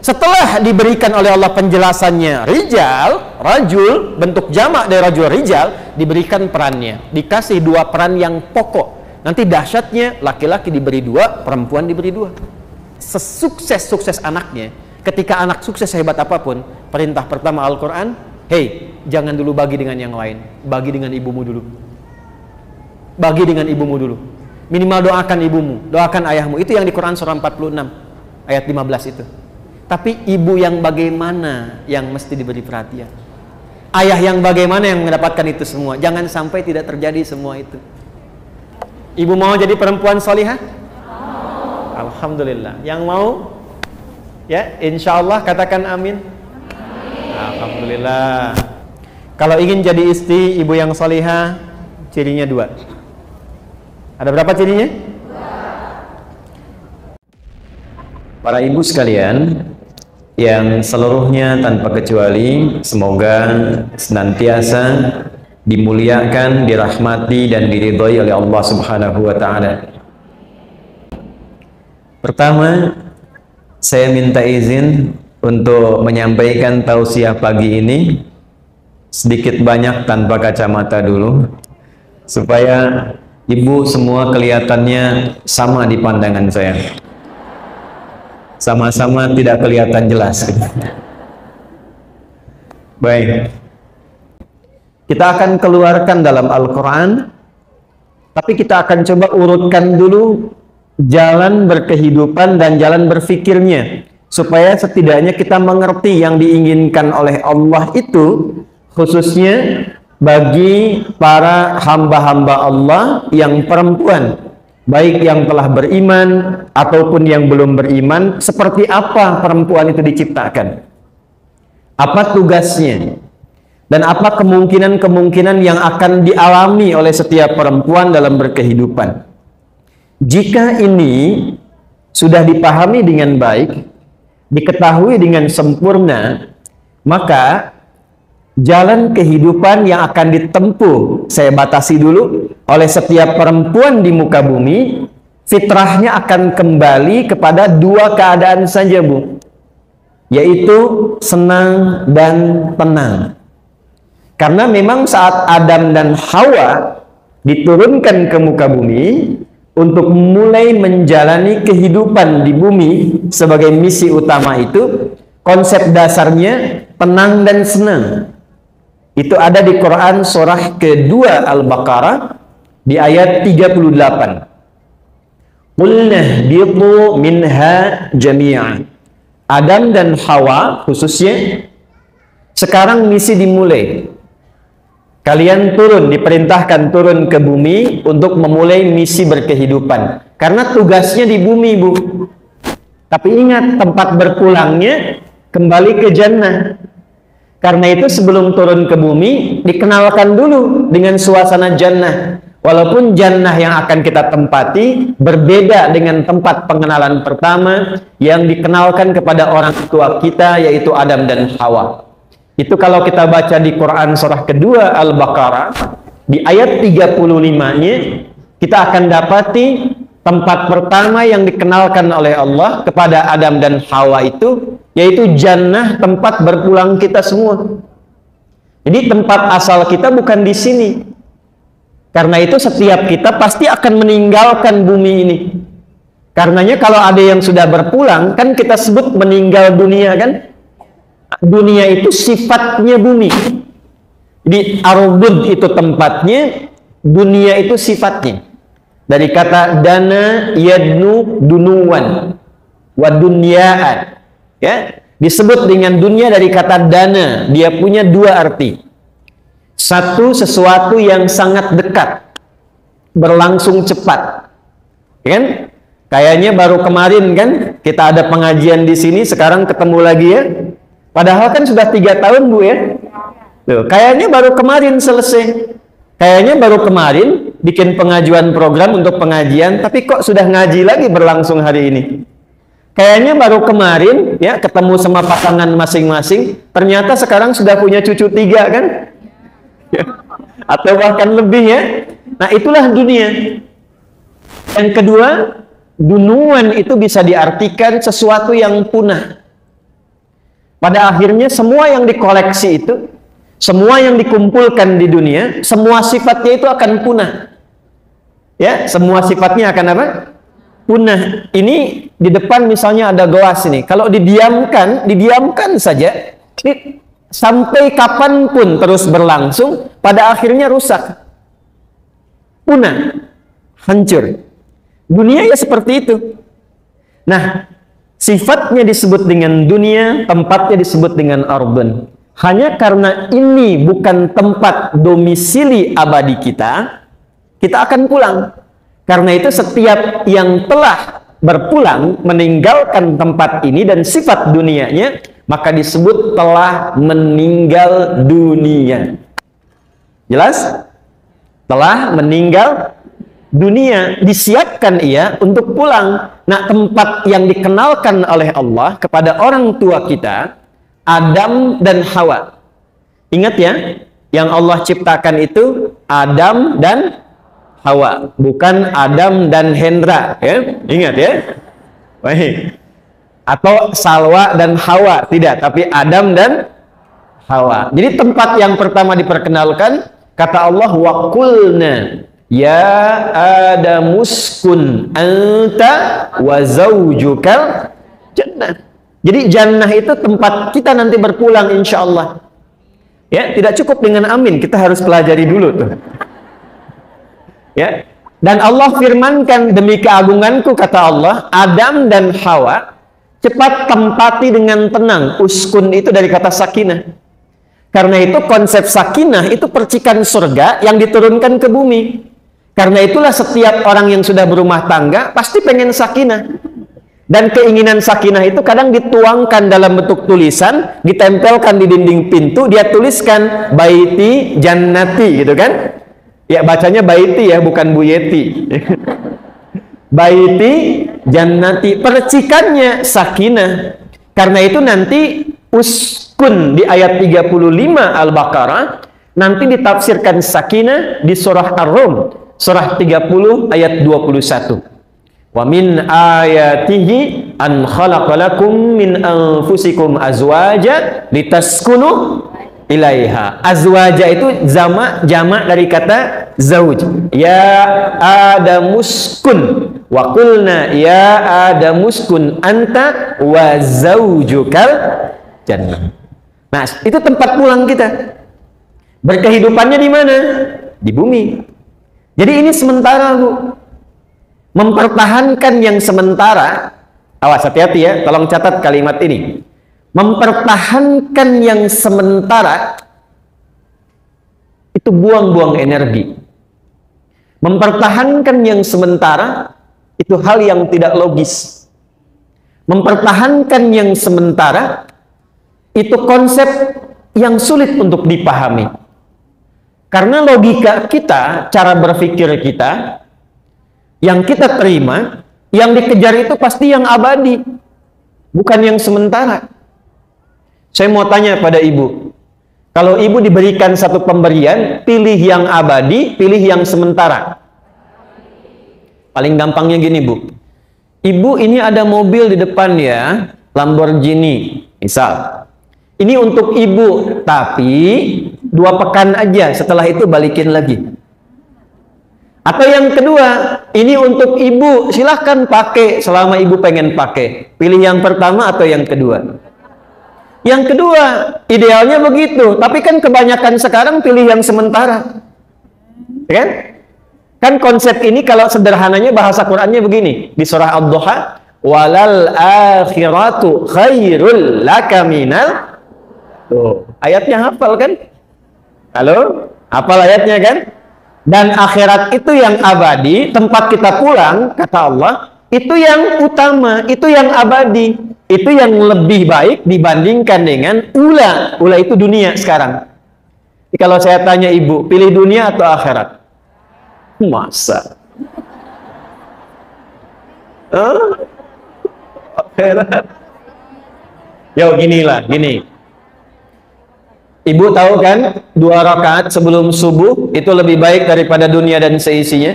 Setelah diberikan oleh Allah penjelasannya rijal, rajul, bentuk jamak dari rajul rijal, diberikan perannya. Dikasih 2 peran yang pokok. Nanti dahsyatnya, laki-laki diberi 2, perempuan diberi 2. Sesukses-sukses anaknya, ketika anak sukses hebat apapun, perintah pertama Al-Quran, hey, jangan dulu bagi dengan yang lain, bagi dengan ibumu dulu. Bagi dengan ibumu dulu. Minimal doakan ibumu, doakan ayahmu. Itu yang di Quran surah 46 ayat 15 itu. Tapi ibu yang bagaimana yang mesti diberi perhatian? Ayah yang bagaimana yang mendapatkan itu semua? Jangan sampai tidak terjadi semua itu. Ibu mau jadi perempuan solihah? Alhamdulillah. Yang mau? Ya, insya Allah katakan amin. Alhamdulillah. Kalau ingin jadi istri ibu yang solihah, cirinya 2. Ada berapa cirinya? 2. Para ibu sekalian, yang seluruhnya tanpa kecuali semoga senantiasa dimuliakan, dirahmati dan diridhoi oleh Allah Subhanahu wa taala. Pertama, saya minta izin untuk menyampaikan tausiah pagi ini sedikit banyak tanpa kacamata dulu, supaya ibu semua kelihatannya sama di pandangan saya. Sama-sama tidak kelihatan jelas. Baik, kita akan keluarkan dalam Al-Quran, tapi kita akan coba urutkan dulu jalan berkehidupan dan jalan berfikirnya, supaya setidaknya kita mengerti yang diinginkan oleh Allah itu, khususnya bagi para hamba-hamba Allah yang perempuan, baik yang telah beriman ataupun yang belum beriman. Seperti apa perempuan itu diciptakan, apa tugasnya, dan apa kemungkinan-kemungkinan yang akan dialami oleh setiap perempuan dalam berkehidupan. Jika ini sudah dipahami dengan baik, diketahui dengan sempurna, maka jalan kehidupan yang akan ditempuh, saya batasi dulu, oleh setiap perempuan di muka bumi, fitrahnya akan kembali kepada 2 keadaan saja, Bu, yaitu senang dan tenang. Karena memang saat Adam dan Hawa diturunkan ke muka bumi untuk mulai menjalani kehidupan di bumi sebagai misi utama itu, konsep dasarnya tenang dan senang. Itu ada di Quran surah kedua Al-Baqarah di ayat 38. Qulna bitu minha jami'an. Adam dan Hawa khususnya, sekarang misi dimulai. Kalian turun, diperintahkan turun ke bumi untuk memulai misi berkehidupan. Karena tugasnya di bumi, Bu. Tapi ingat, tempat berpulangnya kembali ke jannah. Karena itu sebelum turun ke bumi, dikenalkan dulu dengan suasana jannah. Walaupun jannah yang akan kita tempati berbeda dengan tempat pengenalan pertama yang dikenalkan kepada orang tua kita, yaitu Adam dan Hawa. Itu kalau kita baca di Quran surah kedua Al-Baqarah, di ayat 35-nya, kita akan dapati tempat pertama yang dikenalkan oleh Allah kepada Adam dan Hawa itu, yaitu jannah, tempat berpulang kita semua. Jadi tempat asal kita bukan di sini. Karena itu setiap kita pasti akan meninggalkan bumi ini. Karenanya kalau ada yang sudah berpulang, kan kita sebut meninggal dunia, kan? Dunia itu sifatnya bumi. Jadi arbud itu tempatnya, dunia itu sifatnya. Dari kata dana yadnu dunuwan wa dunyaan, ya, disebut dengan dunia dari kata dana. Dia punya 2 arti. Satu, sesuatu yang sangat dekat, berlangsung cepat, kan? Kayaknya baru kemarin kan kita ada pengajian di sini, sekarang ketemu lagi, ya. Padahal kan sudah 3 tahun, Bu, ya. Tuh, kayaknya baru kemarin selesai. Kayaknya baru kemarin bikin pengajuan program untuk pengajian, tapi kok sudah ngaji lagi berlangsung hari ini. Kayaknya baru kemarin, ya, ketemu sama pasangan masing-masing, ternyata sekarang sudah punya cucu 3, kan? Ya. Atau bahkan lebih, ya. Nah, itulah dunia. Yang kedua, dunuan itu bisa diartikan sesuatu yang punah. Pada akhirnya semua yang dikoleksi itu, semua yang dikumpulkan di dunia, semua sifatnya itu akan punah. Ya, semua sifatnya akan apa? Punah. Ini di depan misalnya ada gelas ini. Kalau didiamkan saja, sampai kapanpun terus berlangsung, pada akhirnya rusak. Punah. Hancur. Dunia ya seperti itu. Nah, sifatnya disebut dengan dunia, tempatnya disebut dengan ardun. Hanya karena ini bukan tempat domisili abadi kita, kita akan pulang. Karena itu setiap yang telah berpulang meninggalkan tempat ini dan sifat dunianya, maka disebut telah meninggal dunia. Jelas? Telah meninggal dunia, disiapkan ia untuk pulang. Nah, tempat yang dikenalkan oleh Allah kepada orang tua kita, Adam dan Hawa. Ingat ya, yang Allah ciptakan itu Adam dan Hawa, bukan Adam dan Hendra, ya? Ingat ya. Baik. Atau Salwa dan Hawa, tidak, tapi Adam dan Hawa. Jadi tempat yang pertama diperkenalkan, kata Allah, wa qulna ya Adamuskun anta wa zaujukal jannah. Jadi jannah itu tempat kita nanti berpulang insya Allah. Ya, tidak cukup dengan amin, kita harus pelajari dulu tuh. Ya. Dan Allah firmankan, demi keagunganku kata Allah, Adam dan Hawa cepat tempati dengan tenang. Uskun itu dari kata sakinah. Karena itu konsep sakinah itu percikan surga yang diturunkan ke bumi. Karena itulah setiap orang yang sudah berumah tangga pasti pengen sakinah. Dan keinginan sakinah itu kadang dituangkan dalam bentuk tulisan, ditempelkan di dinding pintu, dia tuliskan baiti jannati, gitu kan? Ya bacanya baiti ya, bukan Bu Yeti. Baiti jannati, percikannya sakinah. Karena itu nanti uskun di ayat 35 Al-Baqarah nanti ditafsirkan sakinah di surah Ar-Rum. Surah 30 ayat 21. Wa min ayatihi an khalaqalakum min anfusikum azwaja litaskunu ilaiha. Azwaja itu jamak dari kata zauj. Ya Adamuskun wa qulna ya Adamuskun anta wa zaujukal jannah. Nah, itu tempat pulang kita. Berkehidupannya di mana? Di bumi. Jadi ini sementara, Bu. Mempertahankan yang sementara. Awas, hati-hati ya, tolong catat kalimat ini. Mempertahankan yang sementara itu buang-buang energi. Mempertahankan yang sementara itu hal yang tidak logis. Mempertahankan yang sementara itu konsep yang sulit untuk dipahami. Karena logika kita, cara berpikir kita, yang kita terima, yang dikejar itu pasti yang abadi, bukan yang sementara. Saya mau tanya pada ibu, kalau ibu diberikan satu pemberian, pilih yang abadi, pilih yang sementara. Paling gampangnya gini, Bu. Ibu, ini ada mobil di depan ya, Lamborghini, misal. Ini untuk ibu, tapi 2 pekan aja, setelah itu balikin lagi. Atau yang kedua, ini untuk ibu, silahkan pakai selama ibu pengen pakai. Pilih yang pertama atau yang kedua? Yang kedua, idealnya begitu. Tapi kan kebanyakan sekarang pilih yang sementara. Kan? Kan konsep ini kalau sederhananya bahasa Qur'annya begini. Di surah Ad-Duha, walal akhiratu khairul laka minal. Tuh, ayatnya hafal kan? Halo? Hafal ayatnya kan? Dan akhirat itu yang abadi, tempat kita pulang, kata Allah, itu yang utama, itu yang abadi, itu yang lebih baik dibandingkan dengan ula. Ula itu dunia sekarang. Jadi kalau saya tanya ibu, pilih dunia atau akhirat? Masa? Akhirat. Yo, ginilah, gini. Ibu tahu kan, 2 rakaat sebelum subuh itu lebih baik daripada dunia dan seisinya.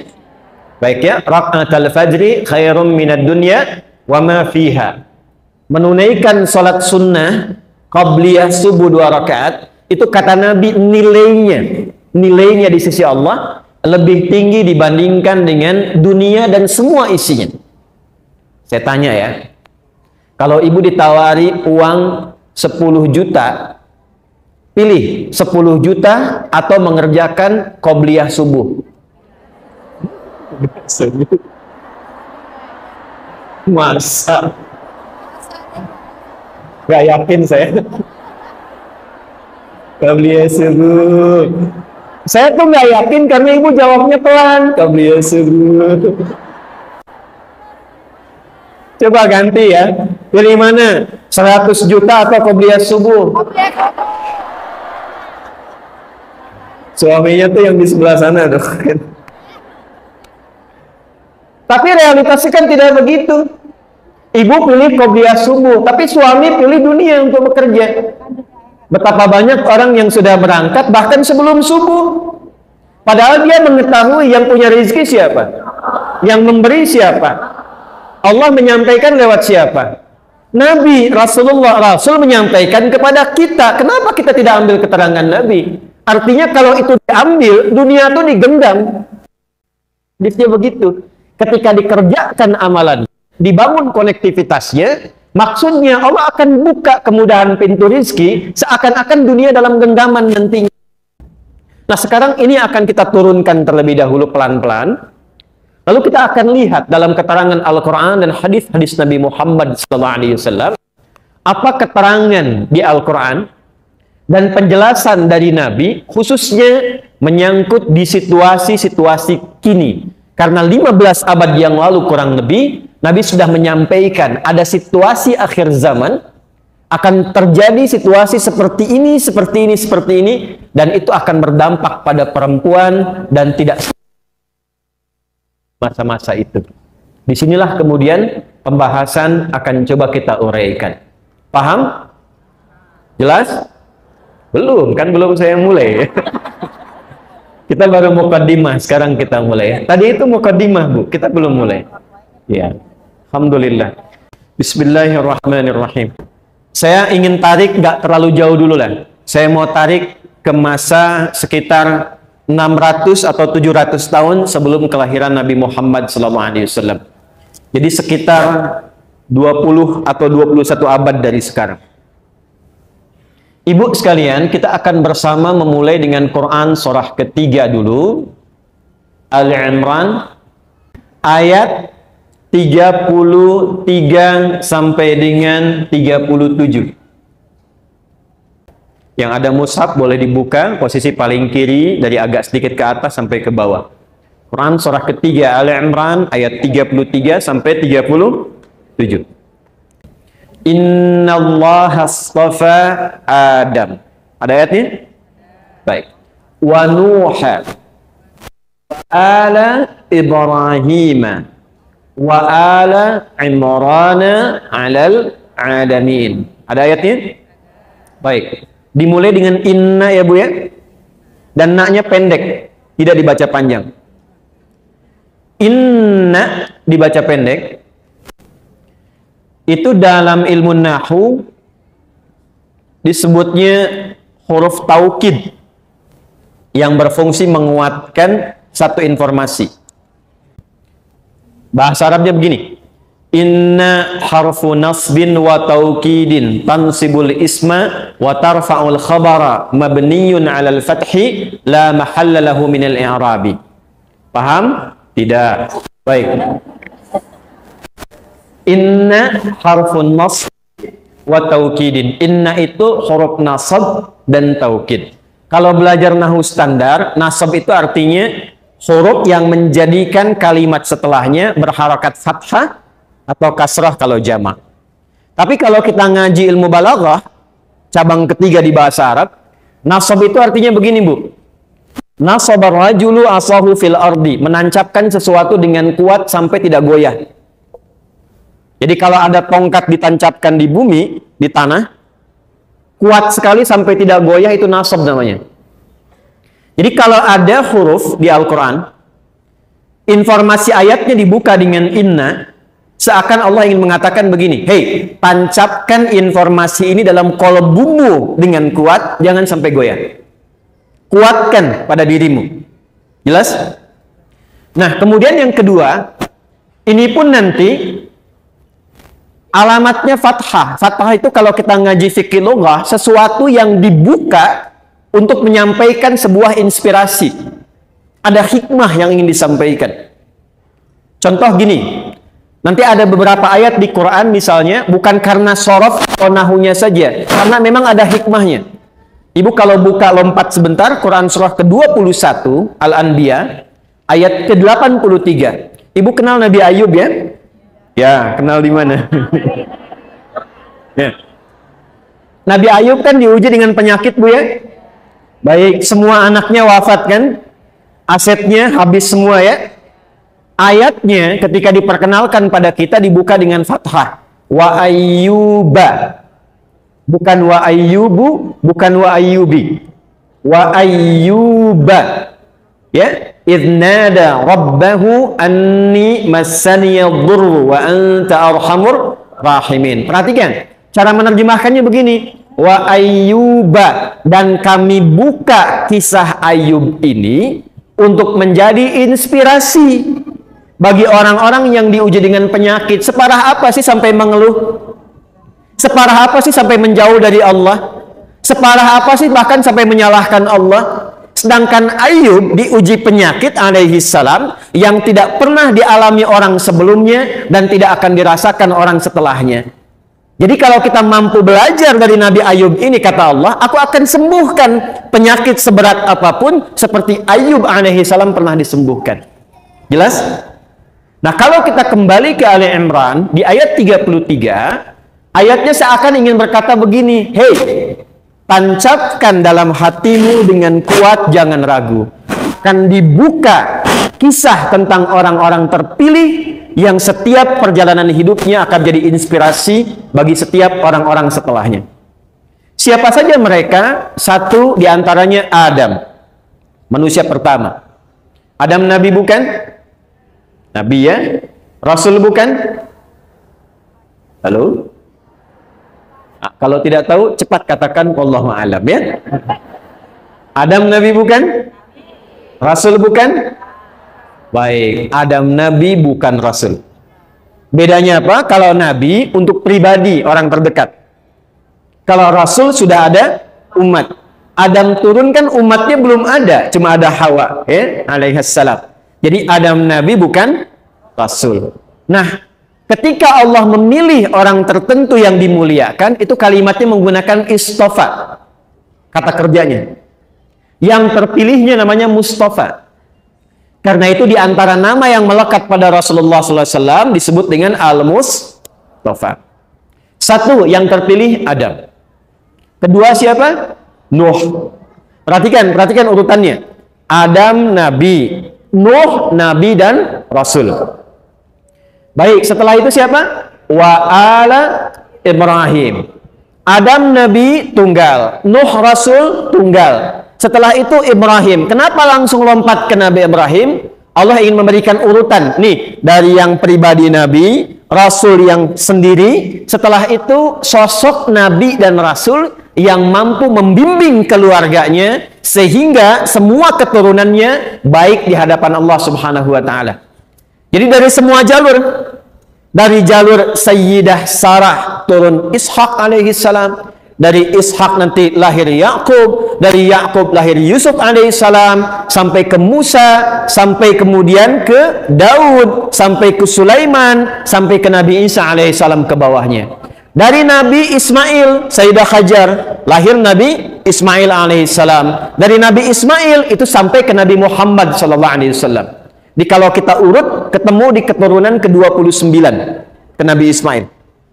Baik ya, rakaatul fajri khairum minad dunya wa ma fiha. Menunaikan salat sunnah qabliyah subuh 2 rakaat, itu kata Nabi nilainya di sisi Allah lebih tinggi dibandingkan dengan dunia dan semua isinya. Saya tanya ya, kalau ibu ditawari uang 10 juta, pilih 10 juta atau mengerjakan qobliyah subuh? Masa? Gak yakin saya. Qobliyah subuh. Saya tuh gak yakin karena ibu jawabnya pelan. Qobliyah subuh. Coba ganti ya. Pilih mana? 100 juta atau qobliyah subuh? Suaminya tuh yang di sebelah sana tuh. Tapi realitasnya kan tidak begitu. Ibu pilih qobliyah subuh, tapi suami pilih dunia untuk bekerja. Betapa banyak orang yang sudah berangkat bahkan sebelum subuh. Padahal dia mengetahui yang punya rezeki siapa, yang memberi siapa. Allah menyampaikan lewat siapa? Nabi, Rasul menyampaikan kepada kita. Kenapa kita tidak ambil keterangan Nabi? Artinya kalau itu diambil, dunia itu digendam. Dia begitu. Ketika dikerjakan amalan, dibangun konektivitasnya, maksudnya Allah akan buka kemudahan pintu rizki, seakan-akan dunia dalam genggaman nantinya. Nah sekarang ini akan kita turunkan terlebih dahulu pelan-pelan. Lalu kita akan lihat dalam keterangan Al-Quran dan hadis-hadis Nabi Muhammad SAW, apa keterangan di Al-Quran dan penjelasan dari Nabi, khususnya menyangkut di situasi-situasi kini. Karena 15 abad yang lalu kurang lebih, Nabi sudah menyampaikan ada situasi akhir zaman, akan terjadi situasi seperti ini, seperti ini, seperti ini, dan itu akan berdampak pada perempuan dan tidak masa-masa itu. Disinilah kemudian pembahasan akan coba kita uraikan. Paham? Jelas? Belum, kan belum saya mulai. Kita baru mukaddimah, sekarang kita mulai. Tadi itu mukaddimah, Bu, kita belum mulai. Ya, alhamdulillah. Bismillahirrahmanirrahim. Saya ingin tarik nggak terlalu jauh dulu lah. Saya mau tarik ke masa sekitar 600 atau 700 tahun sebelum kelahiran Nabi Muhammad SAW. Jadi sekitar 20 atau 21 abad dari sekarang. Ibu sekalian, kita akan bersama memulai dengan Quran surah ketiga dulu. Al-Imran ayat 33 sampai dengan 37. Yang ada mushaf boleh dibuka, posisi paling kiri dari agak sedikit ke atas sampai ke bawah. Quran surah ketiga Al-Imran ayat 33 sampai 37. Innallaha astafa Adam. Ada ayatnya? Baik. Wa Nuha ala Ibrahim wa ala Imran alal alamin. Ada ayatnya? Baik. Dimulai dengan inna ya Bu ya. Dan na-nya pendek, tidak dibaca panjang. Inna dibaca pendek. Itu dalam ilmu nahwu disebutnya huruf taukid yang berfungsi menguatkan satu informasi. Bahasa Arabnya begini. Inna harfu nasbin wa taukidin tansibul isma wa tarfa'ul khabara mabniyun 'alal fathi la mahalla lahu minal i'rabi. Paham? Tidak. Baik. Inna harfun nasb wa taukidin. Inna itu huruf nasab dan taukid. Kalau belajar nahwu standar, nasab itu artinya huruf yang menjadikan kalimat setelahnya berharakat fathah atau kasrah kalau jamak. Tapi kalau kita ngaji ilmu balaghah, cabang ketiga di bahasa Arab, nasab itu artinya begini, Bu. Nasabar rajulu asahu fil ardi, menancapkan sesuatu dengan kuat sampai tidak goyah. Jadi kalau ada tongkat ditancapkan di bumi, di tanah, kuat sekali sampai tidak goyah, itu nasab namanya. Jadi kalau ada huruf di Al-Quran, informasi ayatnya dibuka dengan inna, Seakan Allah ingin mengatakan begini, hei, tancapkan informasi ini dalam kolbumu dengan kuat, jangan sampai goyah. Kuatkan pada dirimu. Jelas? Nah, kemudian yang kedua, ini pun nanti alamatnya fathah. Fathah itu kalau kita ngaji fikih lughah, sesuatu yang dibuka untuk menyampaikan sebuah inspirasi. Ada hikmah yang ingin disampaikan. Contoh gini, nanti ada beberapa ayat di Quran misalnya, bukan karena sorof atau nahunya saja, karena memang ada hikmahnya. Ibu kalau buka lompat sebentar, Quran surah ke-21, Al-Anbiya, ayat ke-83. Ibu kenal Nabi Ayub ya? Ya, kenal di mana? Ya. Nabi Ayub kan diuji dengan penyakit, Bu ya? Baik, semua anaknya wafat kan? Asetnya habis semua ya? Ayatnya ketika diperkenalkan pada kita dibuka dengan fathah. Wa ayyuba. Bukan wa ayyubu, bukan wa ayyubi. Wa ayyuba. Ya, idnada rabbahu anni massaniyadh-dhurru wa anta arhamur rahimin. Perhatikan, cara menerjemahkannya begini. Wa ayyuba, dan kami buka kisah Ayub ini untuk menjadi inspirasi bagi orang-orang yang diuji dengan penyakit. Separah apa sih sampai mengeluh? Separah apa sih sampai menjauh dari Allah? Separah apa sih bahkan sampai menyalahkan Allah? Sedangkan Ayub diuji penyakit alaihi salam yang tidak pernah dialami orang sebelumnya dan tidak akan dirasakan orang setelahnya. Jadi kalau kita mampu belajar dari Nabi Ayub ini, kata Allah, aku akan sembuhkan penyakit seberat apapun seperti Ayub alaihi salam pernah disembuhkan. Jelas? Nah, kalau kita kembali ke Ali Imran di ayat 33, ayatnya seakan ingin berkata begini, hei, tancapkan dalam hatimu dengan kuat, jangan ragu. Akan dibuka kisah tentang orang-orang terpilih yang setiap perjalanan hidupnya akan jadi inspirasi bagi setiap orang-orang setelahnya. Siapa saja mereka? Satu diantaranya Adam, manusia pertama. Adam Nabi bukan? Nabi ya? Rasul bukan? Halo? Nah, kalau tidak tahu, cepat katakan wallahu a'lam ya. Adam Nabi bukan? Rasul bukan? Baik, Adam Nabi bukan Rasul. Bedanya apa? Kalau Nabi untuk pribadi orang terdekat. Kalau Rasul sudah ada umat. Adam turun kan umatnya belum ada, cuma ada Hawa ya, alaihissalam. Jadi Adam Nabi bukan Rasul. Nah, ketika Allah memilih orang tertentu yang dimuliakan, itu kalimatnya menggunakan istofa. Kata kerjanya. Yang terpilihnya namanya Mustafa. Karena itu di antara nama yang melekat pada Rasulullah SAW disebut dengan Al-Mustafa. Satu, yang terpilih Adam. Kedua siapa? Nuh. Perhatikan urutannya. Adam Nabi, Nuh Nabi dan Rasul. Baik, setelah itu siapa? Wa ala Ibrahim. Adam Nabi tunggal, Nuh Rasul tunggal. Setelah itu Ibrahim. Kenapa langsung lompat ke Nabi Ibrahim? Allah ingin memberikan urutan. Nih, dari yang pribadi Nabi, Rasul yang sendiri. Setelah itu sosok Nabi dan Rasul yang mampu membimbing keluarganya sehingga semua keturunannya baik di hadapan Allah Subhanahu wa taala. Jadi dari semua jalur, dari jalur Sayyidah Sarah turun Ishak alaihi salam, dari Ishak nanti lahir Yakub, dari Yakub lahir Yusuf alaihissalam, sampai ke Musa, sampai kemudian ke Daud, sampai ke Sulaiman, sampai ke Nabi Isa alaihissalam ke bawahnya. Dari Nabi Ismail, Sayyidah Hajar, lahir Nabi Ismail alaihissalam. Dari Nabi Ismail itu sampai ke Nabi Muhammad sallallahu alaihi wasallam. Jadi kalau kita urut, ketemu di keturunan ke-29 ke Nabi Ismail.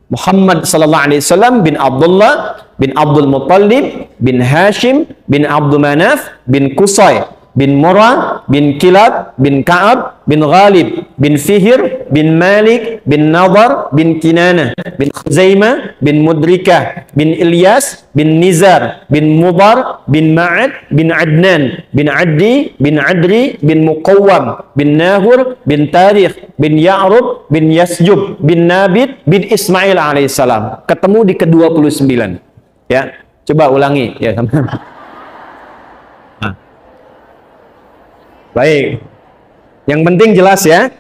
Muhammad sallallahu alaihi wasallam bin Abdullah bin Abdul Muttalib bin Hashim bin Abdul Manaf bin Qusay bin Murrah bin Kilab bin Ka'ab bin Ghalib bin Fihr bin Malik bin Nadar bin Kinanah bin Khuzaimah bin Mudrikah bin Ilyas bin Nizar bin Mudar bin Ma'ad bin Adnan bin Addi bin Adri bin Muqawwam bin Nahur bin Tarikh bin Ya'rub bin Yasjub bin Nabit bin Ismail alaihissalam. Ketemu di ke-29. Ya, coba ulangi ya. Nah. Baik. Yang penting jelas ya.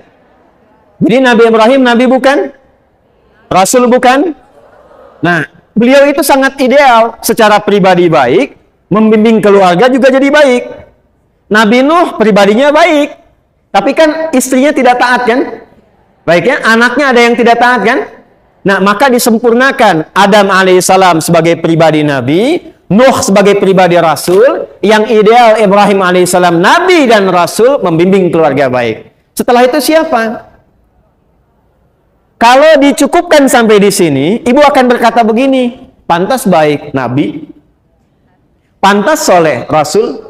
Jadi Nabi Ibrahim nabi bukan? Rasul bukan? Nah, beliau itu sangat ideal, secara pribadi baik, membimbing keluarga juga jadi baik. Nabi Nuh pribadinya baik, tapi kan istrinya tidak taat kan? Baiknya anaknya ada yang tidak taat kan? Nah, maka disempurnakan Adam alaihissalam sebagai pribadi Nabi, Nuh sebagai pribadi Rasul, yang ideal Ibrahim alaihissalam Nabi dan Rasul membimbing keluarga baik. Setelah itu siapa? Kalau dicukupkan sampai di sini, ibu akan berkata begini, pantas baik Nabi, pantas soleh Rasul.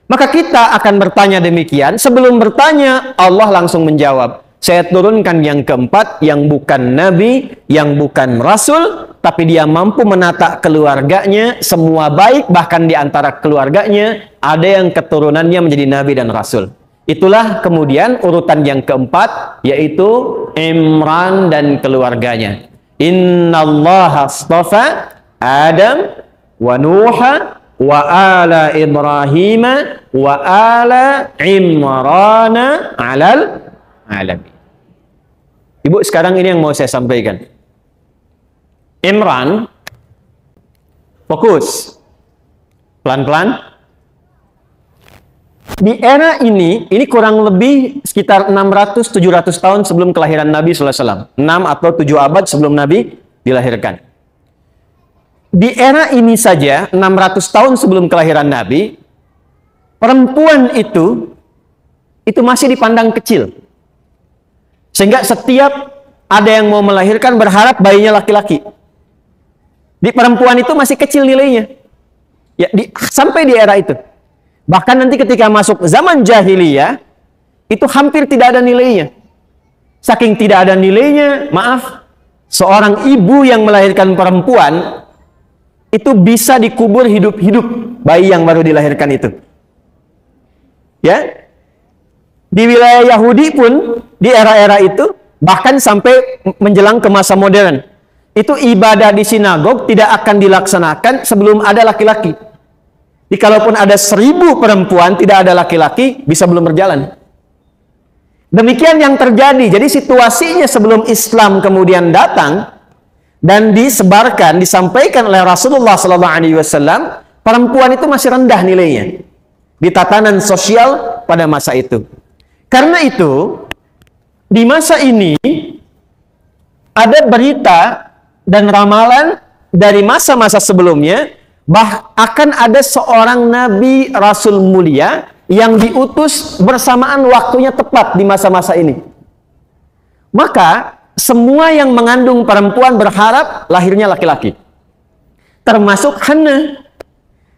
Maka kita akan bertanya demikian. Sebelum bertanya, Allah langsung menjawab, saya turunkan yang keempat, yang bukan Nabi, yang bukan Rasul, tapi dia mampu menata keluarganya, semua baik, bahkan di antara keluarganya, ada yang keturunannya menjadi Nabi dan Rasul. Itulah kemudian urutan yang keempat, yaitu Imran dan keluarganya. Innallaha astafa Adam wa Nuha wa ala Ibrahim wa ala Imran alal alamin. Ibu, sekarang ini yang mau saya sampaikan. Imran, fokus. Pelan-pelan. Di era ini kurang lebih sekitar 600-700 tahun sebelum kelahiran Nabi SAW. 6 atau 7 abad sebelum Nabi dilahirkan. Di era ini saja, 600 tahun sebelum kelahiran Nabi, perempuan itu masih dipandang kecil. Sehingga setiap ada yang mau melahirkan berharap bayinya laki-laki. Di perempuan itu masih kecil nilainya. Ya, sampai di era itu. Bahkan nanti ketika masuk zaman jahiliyah, itu hampir tidak ada nilainya. Saking tidak ada nilainya, maaf, seorang ibu yang melahirkan perempuan, itu bisa dikubur hidup-hidup bayi yang baru dilahirkan itu. Ya, di wilayah Yahudi pun, di era-era itu, bahkan sampai menjelang ke masa modern, itu ibadah di sinagog tidak akan dilaksanakan sebelum ada laki-laki. Kalaupun ada 1000 perempuan, tidak ada laki-laki, bisa belum berjalan. Demikian yang terjadi. Jadi situasinya sebelum Islam kemudian datang dan disebarkan, disampaikan oleh Rasulullah SAW, perempuan itu masih rendah nilainya di tatanan sosial pada masa itu. Karena itu, di masa ini ada berita dan ramalan dari masa-masa sebelumnya, akan ada seorang Nabi Rasul mulia yang diutus bersamaan waktunya tepat di masa-masa ini. Maka semua yang mengandung perempuan berharap lahirnya laki-laki. Termasuk Hannah.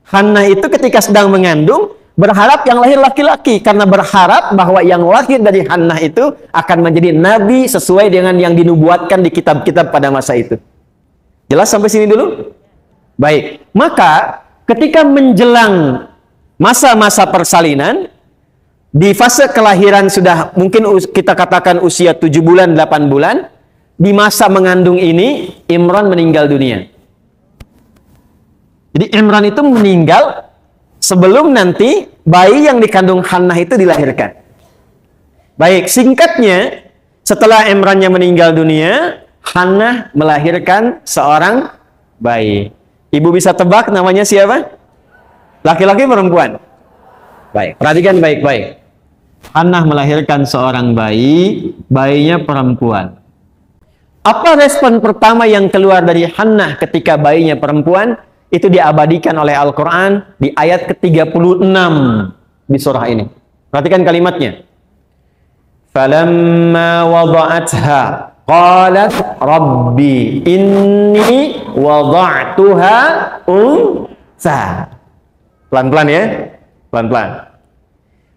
Hannah itu ketika sedang mengandung berharap yang lahir laki-laki, karena berharap bahwa yang lahir dari Hannah itu akan menjadi nabi sesuai dengan yang dinubuatkan di kitab-kitab pada masa itu. Jelas sampai sini dulu? Baik, maka ketika menjelang masa-masa persalinan, di fase kelahiran sudah mungkin kita katakan usia 7 bulan, 8 bulan, di masa mengandung ini, Imran meninggal dunia. Jadi Imran itu meninggal sebelum nanti bayi yang dikandung Hannah itu dilahirkan. Baik, singkatnya, setelah Imrannya meninggal dunia, Hannah melahirkan seorang bayi. Ibu bisa tebak namanya siapa? Laki-laki perempuan? Baik, perhatikan baik-baik. Hannah melahirkan seorang bayi, bayinya perempuan. Apa respon pertama yang keluar dari Hannah ketika bayinya perempuan? Itu diabadikan oleh Al-Quran di ayat ke-36 di surah ini. Perhatikan kalimatnya. Falamma wada'atha qalat rabbi inni wada'tuha unsa. Pelan-pelan ya, pelan-pelan.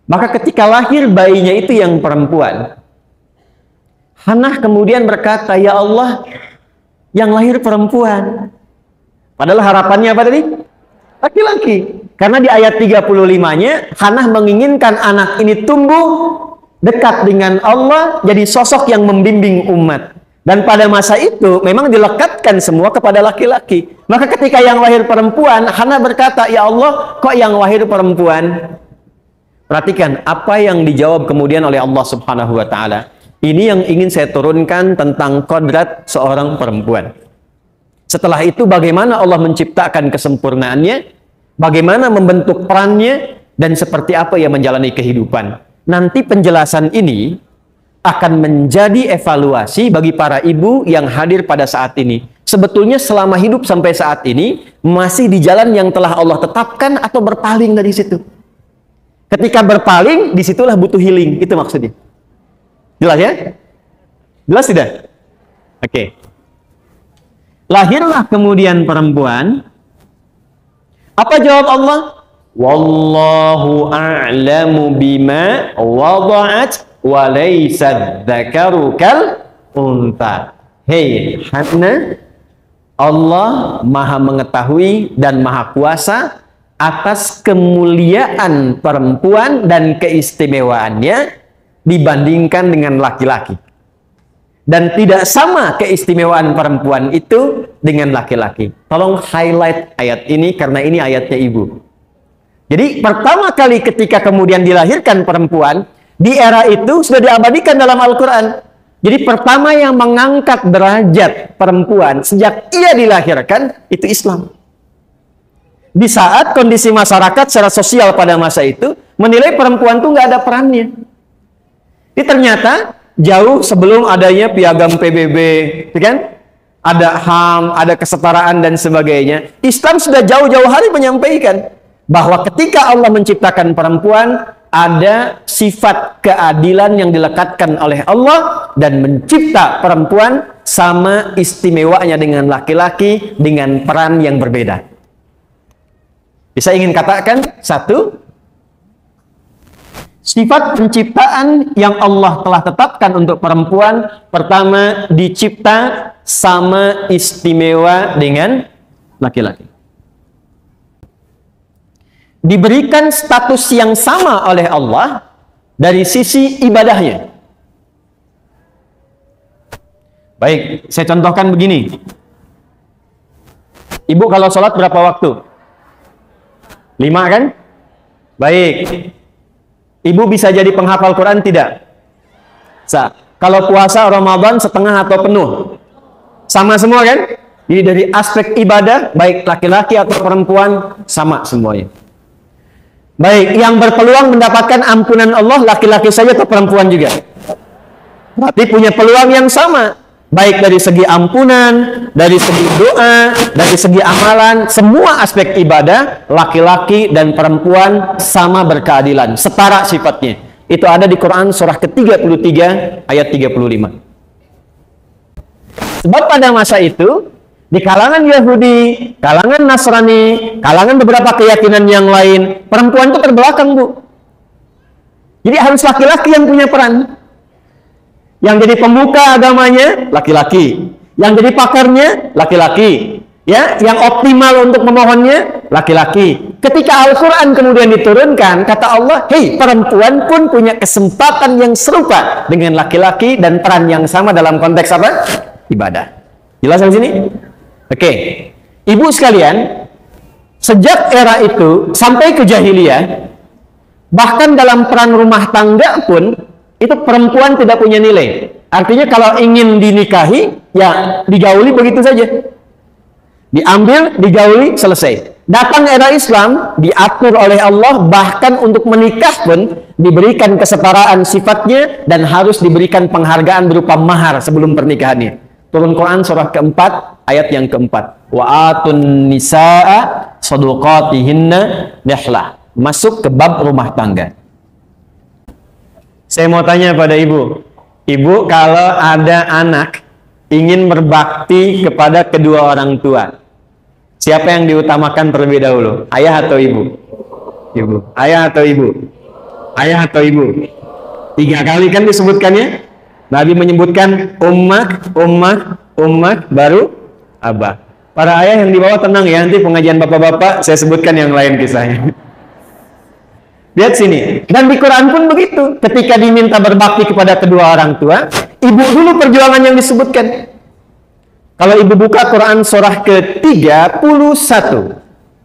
Maka ketika lahir bayinya itu yang perempuan, Hannah kemudian berkata, ya Allah, yang lahir perempuan. Padahal harapannya apa tadi? Laki-laki. Karena di ayat 35-nya, Hannah menginginkan anak ini tumbuh dekat dengan Allah, jadi sosok yang membimbing umat. Dan pada masa itu, memang dilekatkan semua kepada laki-laki. Maka ketika yang lahir perempuan, Hannah berkata, "Ya Allah, kok yang lahir perempuan?" Perhatikan, apa yang dijawab kemudian oleh Allah Subhanahu wa Ta'ala. Ini yang ingin saya turunkan tentang kodrat seorang perempuan. Setelah itu, bagaimana Allah menciptakan kesempurnaannya, bagaimana membentuk perannya, dan seperti apa ia menjalani kehidupan. Nanti penjelasan ini akan menjadi evaluasi bagi para ibu yang hadir pada saat ini. Sebetulnya selama hidup sampai saat ini, masih di jalan yang telah Allah tetapkan atau berpaling dari situ. Ketika berpaling, disitulah butuh healing. Itu maksudnya. Jelas ya? Jelas tidak? Oke. Lahirlah kemudian perempuan. Apa jawab Allah? Wallahu a'lamu bima wada'at wa laysa dzakaru kal unta. Hei Hannah, Allah Maha mengetahui dan Maha kuasa atas kemuliaan perempuan dan keistimewaannya dibandingkan dengan laki-laki. Dan tidak sama keistimewaan perempuan itu dengan laki-laki. Tolong highlight ayat ini karena ini ayatnya ibu. Jadi pertama kali ketika kemudian dilahirkan perempuan, di era itu sudah diabadikan dalam Al-Quran. Jadi pertama yang mengangkat derajat perempuan sejak ia dilahirkan, itu Islam. Di saat kondisi masyarakat secara sosial pada masa itu, menilai perempuan itu nggak ada perannya. Ini ternyata jauh sebelum adanya piagam PBB, kan? Ada HAM, ada kesetaraan dan sebagainya. Islam sudah jauh-jauh hari menyampaikan bahwa ketika Allah menciptakan perempuan, ada sifat keadilan yang dilekatkan oleh Allah dan mencipta perempuan sama istimewanya dengan laki-laki dengan peran yang berbeda. Bisa ingin katakan satu, sifat penciptaan yang Allah telah tetapkan untuk perempuan, pertama, dicipta sama istimewa dengan laki-laki. Diberikan status yang sama oleh Allah dari sisi ibadahnya. Baik, saya contohkan begini. Ibu kalau sholat berapa waktu? 5 kan? Baik. Ibu bisa jadi penghafal Quran tidak? Kalau puasa Ramadan setengah atau penuh? Sama semua kan? Jadi dari aspek ibadah, baik laki-laki atau perempuan, sama semuanya. Baik, yang berpeluang mendapatkan ampunan Allah, laki-laki saja atau perempuan juga? Berarti punya peluang yang sama. Baik dari segi ampunan, dari segi doa, dari segi amalan, semua aspek ibadah, laki-laki dan perempuan sama berkeadilan, setara sifatnya. Itu ada di Quran surah ke-33 ayat 35. Sebab pada masa itu, di kalangan Yahudi, kalangan Nasrani, kalangan beberapa keyakinan yang lain, perempuan itu terbelakang, Bu. Jadi harus laki-laki yang punya peran. Yang jadi pembuka agamanya, laki-laki. Yang jadi pakarnya, laki-laki. Ya, yang optimal untuk memohonnya, laki-laki. Ketika Al-Quran kemudian diturunkan, kata Allah, hei, perempuan pun punya kesempatan yang serupa dengan laki-laki dan peran yang sama dalam konteks apa? Ibadah. Jelas di sini? Oke. Ibu sekalian, sejak era itu sampai ke jahiliyah, bahkan dalam peran rumah tangga pun, itu perempuan tidak punya nilai. Artinya kalau ingin dinikahi, ya digauli begitu saja. Diambil, digauli, selesai. Datang era Islam, diatur oleh Allah, bahkan untuk menikah pun diberikan kesetaraan sifatnya dan harus diberikan penghargaan berupa mahar sebelum pernikahannya. Turun Quran surah keempat, ayat yang keempat. Wa atun nisaa sadaqatihinna nihlah. Masuk ke bab rumah tangga. Saya mau tanya pada ibu. Ibu, kalau ada anak ingin berbakti kepada kedua orang tua, siapa yang diutamakan terlebih dahulu? Ayah atau ibu? Ibu. Ayah atau ibu? Ayah atau ibu? 3 kali kan disebutkannya? Nabi menyebutkan ummak, baru abah. Para ayah yang di bawah tenang ya, nanti pengajian bapak-bapak saya sebutkan yang lain kisahnya. Lihat sini. Dan di Quran pun begitu. Ketika diminta berbakti kepada kedua orang tua, ibu dulu perjuangan yang disebutkan. Kalau ibu buka Quran surah ke-31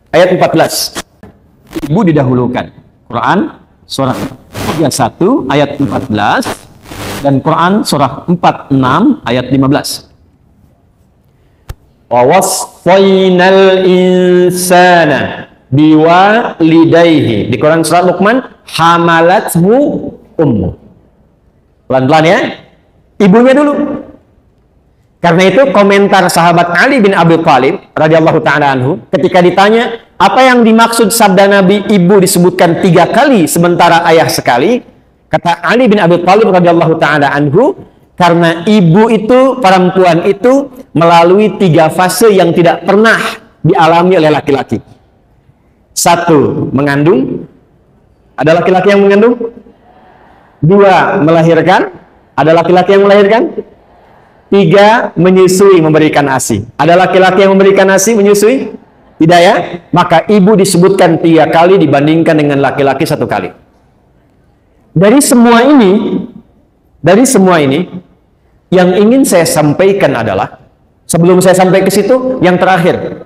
ayat 14. Ibu didahulukan. Quran surah 31 ayat 14 dan Quran surah 46 ayat 15. Wa wasfainal insana biwalidayhi. Di Quran surat Luqman, hamalathu ummu. Pelan-pelan ya. Ibunya dulu. Karena itu komentar sahabat Ali bin Abi Thalib radhiyallahu taala anhu ketika ditanya apa yang dimaksud sabda Nabi ibu disebutkan 3 kali sementara ayah sekali, kata Ali bin Abi Thalib radhiyallahu taala anhu, karena ibu itu, perempuan itu melalui 3 fase yang tidak pernah dialami oleh laki-laki. 1, mengandung. Ada laki-laki yang mengandung? 2, melahirkan. Ada laki-laki yang melahirkan? 3, menyusui, memberikan ASI. Ada laki-laki yang memberikan ASI, menyusui? Tidak ya? Maka ibu disebutkan 3 kali dibandingkan dengan laki-laki 1 kali. Dari semua ini, yang ingin saya sampaikan adalah, sebelum saya sampai ke situ, yang terakhir.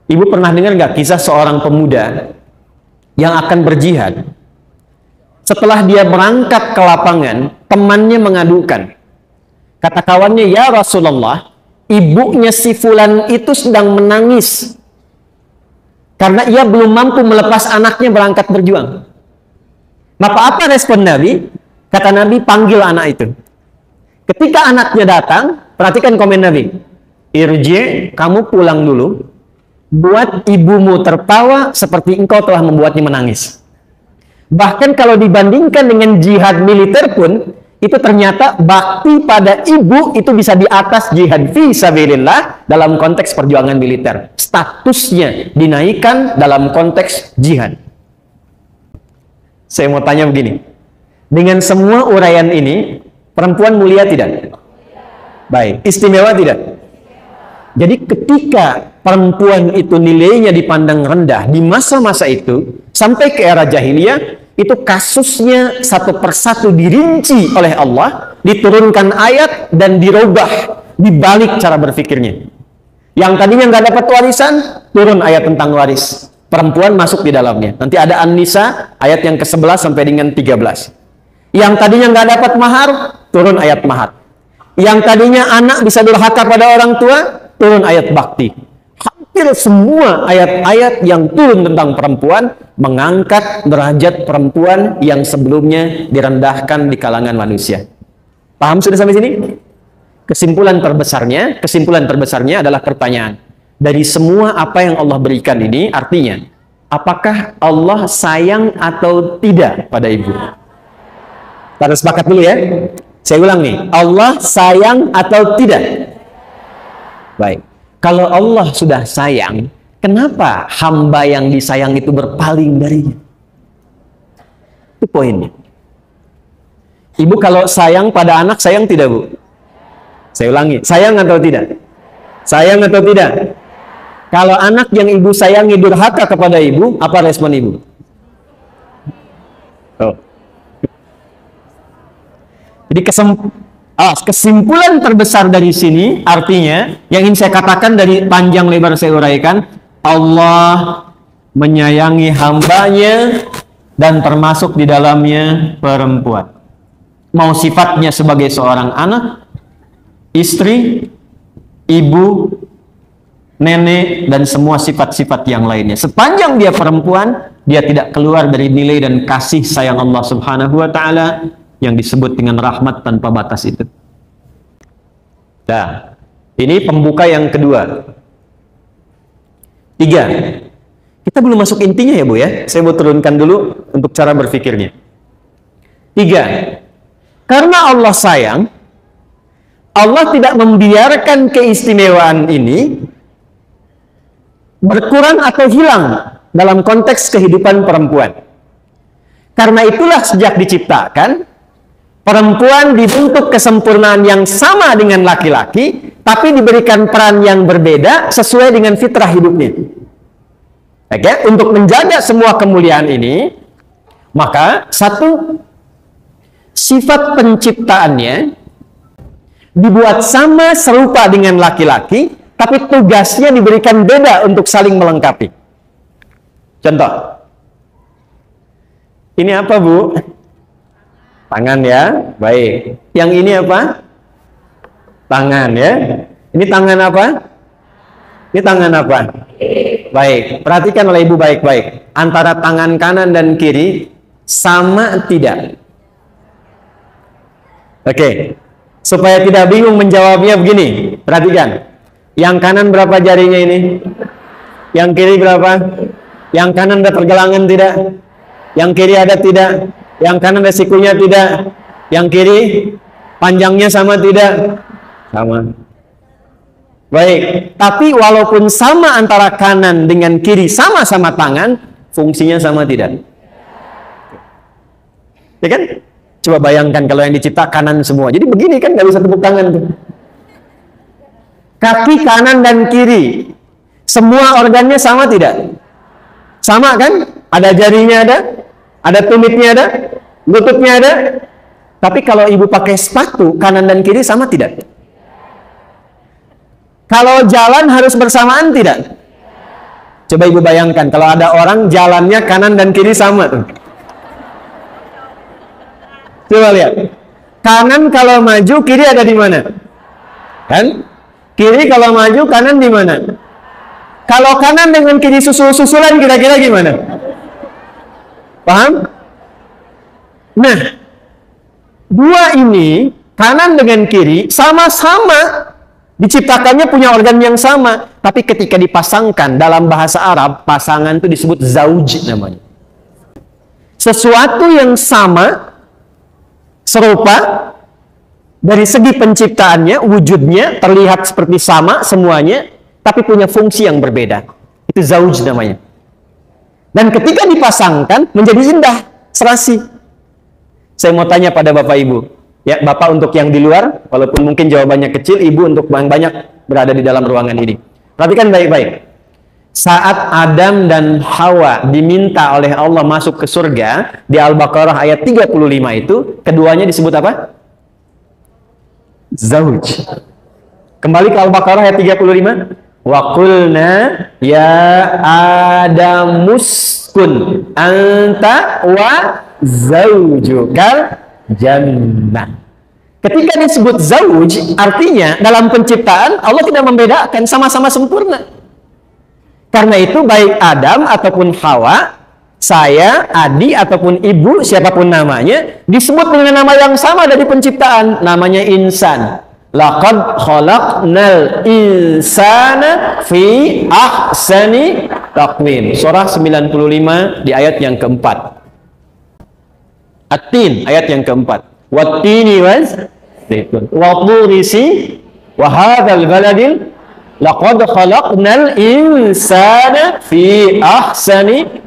Ibu pernah dengar nggak kisah seorang pemuda yang akan berjihad? Setelah dia berangkat ke lapangan, temannya mengadukan. Kata kawannya, ya Rasulullah, ibunya si fulan itu sedang menangis karena ia belum mampu melepas anaknya berangkat berjuang. Maka apa respon Nabi? Kata Nabi, panggil anak itu. Ketika anaknya datang, perhatikan komen Nabi. Irji, kamu pulang dulu. Buat ibumu tertawa seperti engkau telah membuatnya menangis. Bahkan kalau dibandingkan dengan jihad militer pun, itu ternyata bakti pada ibu itu bisa di atas jihad fi sabilillah dalam konteks perjuangan militer. Statusnya dinaikkan dalam konteks jihad. Saya mau tanya begini. Dengan semua uraian ini, perempuan mulia tidak? Baik. Istimewa tidak? Jadi ketika perempuan itu nilainya dipandang rendah di masa-masa itu, sampai ke era jahiliyah, itu kasusnya satu persatu dirinci oleh Allah, diturunkan ayat dan dirubah, dibalik cara berpikirnya. Yang tadinya nggak dapat warisan, turun ayat tentang waris. Perempuan masuk di dalamnya. Nanti ada An-Nisa ayat yang ke-11 sampai dengan 13. Yang tadinya nggak dapat mahar, turun ayat mahar. Yang tadinya anak bisa durhaka pada orang tua, turun ayat bakti. Hampir semua ayat-ayat yang turun tentang perempuan mengangkat derajat perempuan yang sebelumnya direndahkan di kalangan manusia. Paham sudah sampai sini? Kesimpulan terbesarnya adalah pertanyaan. Dari semua apa yang Allah berikan ini, artinya, apakah Allah sayang atau tidak pada ibu? Kita sepakat dulu ya. Saya ulang nih, Allah sayang atau tidak? Baik. Kalau Allah sudah sayang, kenapa hamba yang disayang itu berpaling darinya? Itu poinnya. Ibu kalau sayang pada anak, sayang tidak, Bu? Saya ulangi, sayang atau tidak? Sayang atau tidak? Kalau anak yang ibu sayangi durhaka kepada ibu, apa respon ibu? Oh. Jadi kesimpulan terbesar dari sini, artinya, yang ingin saya katakan dari panjang lebar saya uraikan, Allah menyayangi hambanya dan termasuk di dalamnya perempuan. Mau sifatnya sebagai seorang anak, istri, ibu, nenek, dan semua sifat-sifat yang lainnya. Sepanjang dia perempuan, dia tidak keluar dari nilai dan kasih sayang Allah Subhanahu wa Ta'ala yang disebut dengan rahmat tanpa batas itu. Nah, ini pembuka yang kedua. 3. Kita belum masuk intinya ya, Bu ya. Saya mau turunkan dulu untuk cara berpikirnya. 3. Karena Allah sayang, Allah tidak membiarkan keistimewaan ini berkurang atau hilang dalam konteks kehidupan perempuan. Karena itulah sejak diciptakan, perempuan dibentuk kesempurnaan yang sama dengan laki-laki, tapi diberikan peran yang berbeda sesuai dengan fitrah hidupnya. Oke, untuk menjaga semua kemuliaan ini, maka satu, sifat penciptaannya dibuat sama serupa dengan laki-laki, tapi tugasnya diberikan beda untuk saling melengkapi. Contoh, ini apa, Bu? Tangan ya, baik. Yang ini apa? Tangan ya. Ini tangan apa? Ini tangan apa? Baik, perhatikan oleh Ibu baik-baik. Antara tangan kanan dan kiri sama tidak? Oke, supaya tidak bingung menjawabnya begini, perhatikan. Yang kanan berapa jarinya ini? Yang kiri berapa? Yang kanan ada pergelangan tidak? Yang kiri ada tidak? Yang kanan ada sikunya tidak? Yang kiri panjangnya sama tidak? Sama. Baik, tapi walaupun sama antara kanan dengan kiri, sama-sama tangan, fungsinya sama tidak? Ya kan? Coba bayangkan kalau yang dicipta kanan semua. Jadi begini kan, nggak bisa tepuk tangan tuh. Kaki kanan dan kiri, semua organnya sama tidak? Sama kan? Ada jarinya ada tumitnya ada, lututnya ada. Tapi kalau ibu pakai sepatu, kanan dan kiri sama tidak? Kalau jalan harus bersamaan tidak? Coba ibu bayangkan kalau ada orang jalannya kanan dan kiri sama tuh. Coba lihat. Kanan kalau maju, kiri ada di mana? Kan? Kiri kalau maju, kanan di mana? Kalau kanan dengan kiri susul-susulan kira-kira gimana? Paham? Nah, dua ini, kanan dengan kiri, sama-sama diciptakannya punya organ yang sama, tapi ketika dipasangkan dalam bahasa Arab, pasangan itu disebut zauj namanya. Sesuatu yang sama, serupa, dari segi penciptaannya, wujudnya terlihat seperti sama semuanya, tapi punya fungsi yang berbeda. Itu zauj namanya. Dan ketika dipasangkan, menjadi indah, serasi. Saya mau tanya pada Bapak Ibu, ya, Bapak untuk yang di luar, walaupun mungkin jawabannya kecil, Ibu untuk yang banyak berada di dalam ruangan ini. Perhatikan baik-baik. Saat Adam dan Hawa diminta oleh Allah masuk ke surga, di Al-Baqarah ayat 35 itu, keduanya disebut apa? Zauj. Kembali ke Al-Baqarah ayat 35. Wa qulna ya Adamuskun anta wa zaujukal jannah. Ketika disebut zauj, artinya dalam penciptaan Allah tidak membedakan, sama-sama sempurna. Karena itu baik Adam ataupun Hawa, saya, Adi ataupun ibu, siapapun namanya, disebut dengan nama yang sama dari penciptaan, namanya insan. Laqad khalaqnal insana fi ahsani taqwim. Surah 95 di ayat yang keempat. At-Tin ayat yang keempat. Wat-tini waz zaitun wa turisi wa hadzal baladil laqad khalaqnal insana fi ahsani.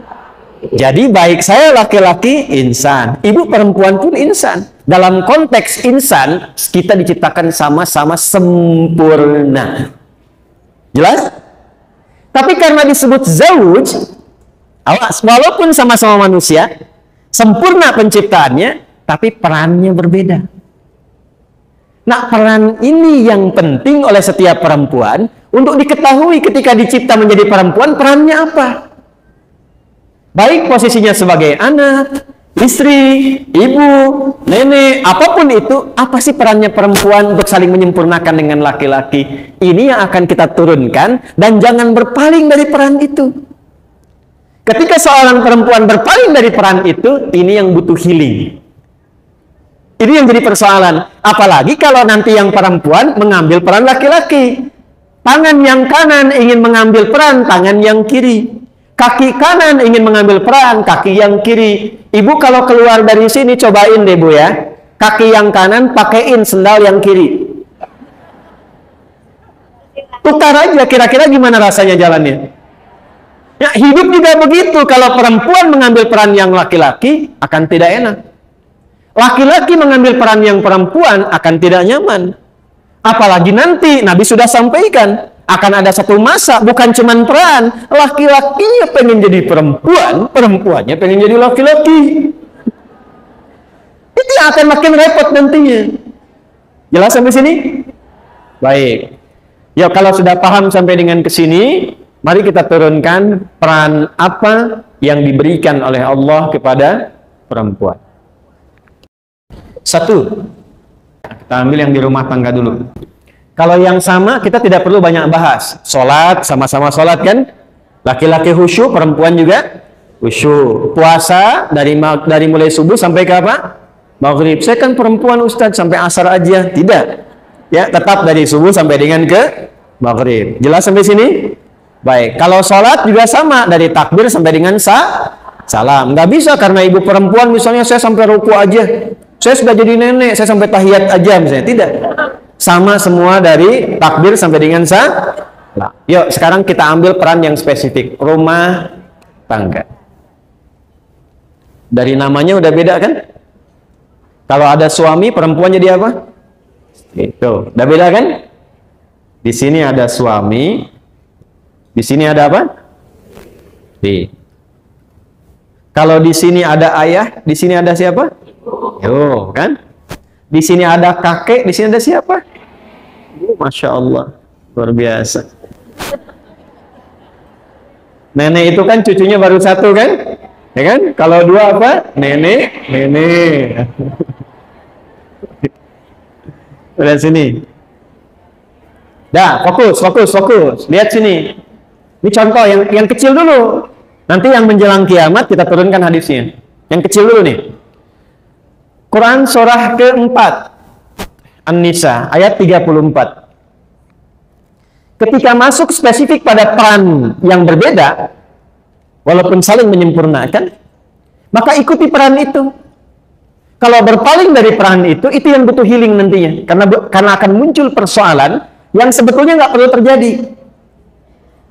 Jadi baik saya laki-laki insan, ibu perempuan pun insan. Dalam konteks insan, kita diciptakan sama-sama sempurna. Jelas? Tapi karena disebut zauj, walaupun sama-sama manusia, sempurna penciptaannya, tapi perannya berbeda. Nah, peran ini yang penting oleh setiap perempuan untuk diketahui ketika dicipta menjadi perempuan, perannya apa? Baik posisinya sebagai anak, istri, ibu, nenek, apapun itu, apa sih perannya perempuan untuk saling menyempurnakan dengan laki-laki? Ini yang akan kita turunkan, dan jangan berpaling dari peran itu. Ketika seorang perempuan berpaling dari peran itu, ini yang butuh healing. Ini yang jadi persoalan. Apalagi kalau nanti yang perempuan mengambil peran laki-laki. Tangan yang kanan ingin mengambil peran tangan yang kiri. Kaki kanan ingin mengambil peran kaki yang kiri. Ibu kalau keluar dari sini cobain deh Bu ya. Kaki yang kanan pakaiin sendal yang kiri. Tukar aja, kira-kira gimana rasanya jalannya? Ya, hidup juga begitu. Kalau perempuan mengambil peran yang laki-laki akan tidak enak. Laki-laki mengambil peran yang perempuan akan tidak nyaman. Apalagi nanti Nabi sudah sampaikan akan ada satu masa, bukan cuman peran, laki-lakinya pengen jadi perempuan, perempuannya pengen jadi laki-laki. Itu yang akan makin repot nantinya. Jelas sampai sini? Baik. Ya, kalau sudah paham sampai dengan ke sini, mari kita turunkan peran apa yang diberikan oleh Allah kepada perempuan. Satu, kita ambil yang di rumah tangga dulu. Kalau yang sama, kita tidak perlu banyak bahas. Sholat, sama-sama sholat kan? Laki-laki khusyuk, perempuan juga khusyuk. Puasa, dari mulai subuh sampai ke apa? Maghrib. Saya kan perempuan Ustadz, sampai asar aja. Tidak. Ya, tetap dari subuh sampai dengan ke maghrib. Jelas sampai sini? Baik. Kalau sholat juga sama, dari takbir sampai dengan salam. Nggak bisa karena ibu perempuan misalnya saya sampai ruku aja. Saya sudah jadi nenek, saya sampai tahiyat aja misalnya. Tidak. Sama semua dari takbir sampai dengan salam. Yuk, sekarang kita ambil peran yang spesifik. Rumah tangga. Dari namanya udah beda kan? Kalau ada suami, perempuan jadi apa? Itu. Udah beda kan? Di sini ada suami. Di sini ada apa? Kalau di sini ada ayah, di sini ada siapa? Yo, kan? Di sini ada kakek, di sini ada siapa? Masya Allah, luar biasa. Nenek itu kan cucunya baru satu kan? Ya kan? Kalau dua apa? Nenek. Lihat sini. Dah, fokus. Lihat sini. Ini contoh yang kecil dulu. Nanti yang menjelang kiamat kita turunkan hadisnya. Yang kecil dulu nih. Quran surah keempat, An-Nisa, ayat 34. Ketika masuk spesifik pada peran yang berbeda, walaupun saling menyempurnakan, maka ikuti peran itu. Kalau berpaling dari peran itu yang butuh healing nantinya. Karena akan muncul persoalan yang sebetulnya nggak perlu terjadi.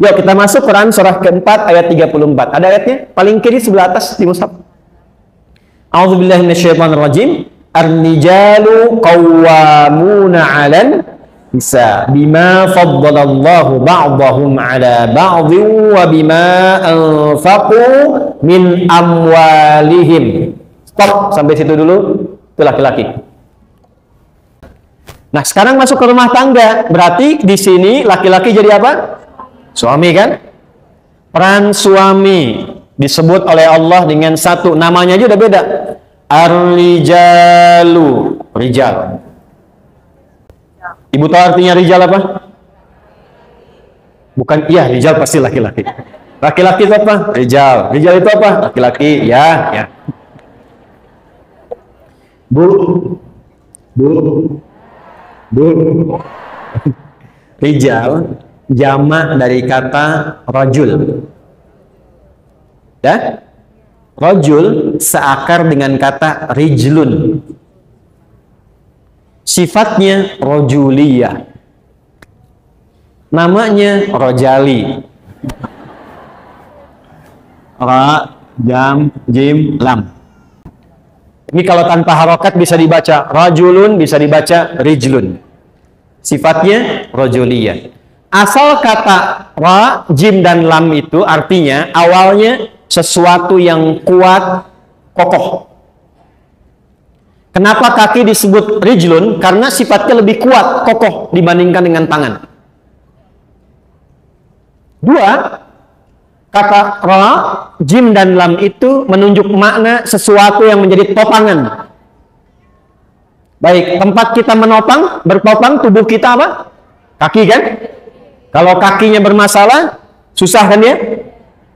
Yuk kita masuk Quran surah keempat ayat 34. Ada ayatnya? Paling kiri sebelah atas di mushaf. A'udzubillahi minasyaitonirrajim. Ar-rijalu qawwamuna 'alan nisa bima faddalallahu ba'dahum 'ala ba'dhin wa bima anfaqu min amwalihim. Stop sampai situ dulu. Itu laki-laki. Nah, sekarang masuk ke rumah tangga. Berarti di sini laki-laki jadi apa? Suami kan? Peran suami disebut oleh Allah dengan satu, namanya aja udah beda. Ar-rijalu, rijal. Ibu tahu artinya rijal apa? Bukan, iya rijal pasti laki-laki. Laki-laki itu apa? Rijal. Rijal itu apa? Laki-laki. Ya. Bu. Rijal jamak dari kata rajul. Ya? Rajul seakar dengan kata rijlun. Sifatnya rajuliyah. Namanya rojali. Ra, jam, jim, lam. Ini kalau tanpa harokat bisa dibaca rajulun, bisa dibaca rijlun. Sifatnya rajuliyah. Asal kata ra, jim, dan lam itu artinya awalnya sesuatu yang kuat, kokoh. Kenapa kaki disebut rijlun? Karena sifatnya lebih kuat, kokoh dibandingkan dengan tangan. Dua, kata ra, jim, dan lam itu menunjuk makna sesuatu yang menjadi topangan. Baik, tempat kita menopang, bertopang tubuh kita apa? Kaki kan? Kalau kakinya bermasalah, susah kan ya?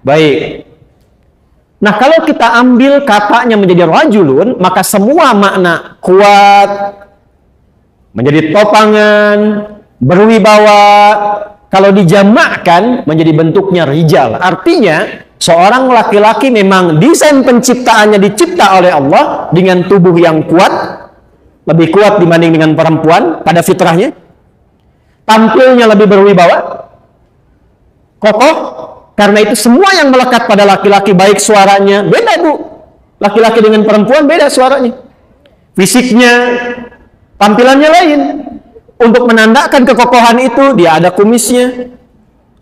Baik. Nah, kalau kita ambil katanya menjadi rajulun, maka semua makna kuat, menjadi topangan, berwibawa, kalau dijamakkan menjadi bentuknya rijal. Artinya, seorang laki-laki memang desain penciptaannya dicipta oleh Allah dengan tubuh yang kuat, lebih kuat dibanding dengan perempuan pada fitrahnya. Tampilnya lebih berwibawa, kokoh. Karena itu semua yang melekat pada laki-laki, baik suaranya, beda bu. Laki-laki dengan perempuan beda suaranya. Fisiknya, tampilannya lain. Untuk menandakan kekokohan itu, dia ada kumisnya,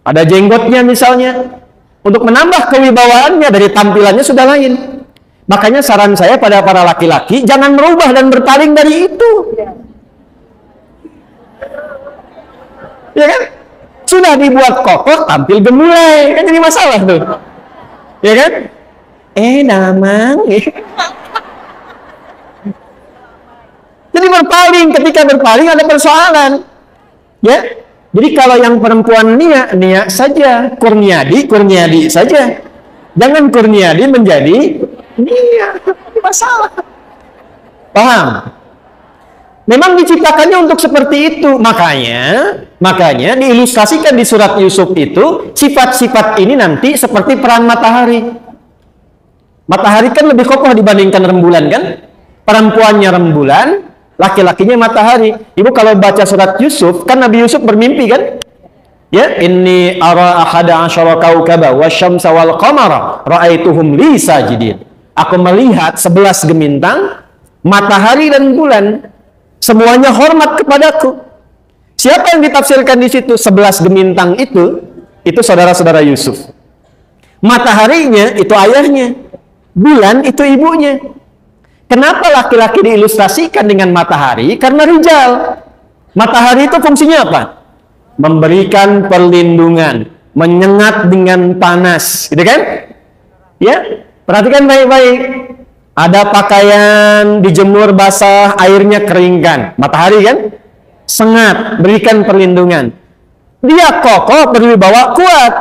ada jenggotnya misalnya. Untuk menambah kewibawaannya, dari tampilannya sudah lain. Makanya saran saya pada para laki-laki, jangan merubah dan berpaling dari itu. Ya kan? Sudah dibuat kokoh, tampil gemulai. Kan jadi masalah tuh. Ya kan? Damang. Jadi berpaling, ketika berpaling ada persoalan. Ya. Jadi kalau yang perempuan Nia saja, Kurniadi saja. Jangan Kurniadi menjadi Nia. Masalah. Paham? Memang diciptakannya untuk seperti itu. Makanya diilustrasikan di surat Yusuf itu, sifat-sifat ini nanti seperti peran matahari. Matahari kan lebih kokoh dibandingkan rembulan kan? Perempuannya rembulan, laki-lakinya matahari. Ibu kalau baca surat Yusuf, kan Nabi Yusuf bermimpi kan? Ya, inni ara ahada asyara kaukaba wasyamsa wal qamara ra'aituhum li sajidin. Aku melihat 11 gemintang, matahari dan bulan. Semuanya hormat kepadaku. Siapa yang ditafsirkan di situ? 11 gemintang itu saudara-saudara Yusuf. Mataharinya itu ayahnya. Bulan itu ibunya. Kenapa laki-laki diilustrasikan dengan matahari? Karena rijal. Matahari itu fungsinya apa? Memberikan perlindungan, menyengat dengan panas, gitu kan? Ya, perhatikan baik-baik. Ada pakaian dijemur basah, airnya keringkan. Matahari kan? Sengat, berikan perlindungan. Dia kokoh, berwibawa, kuat.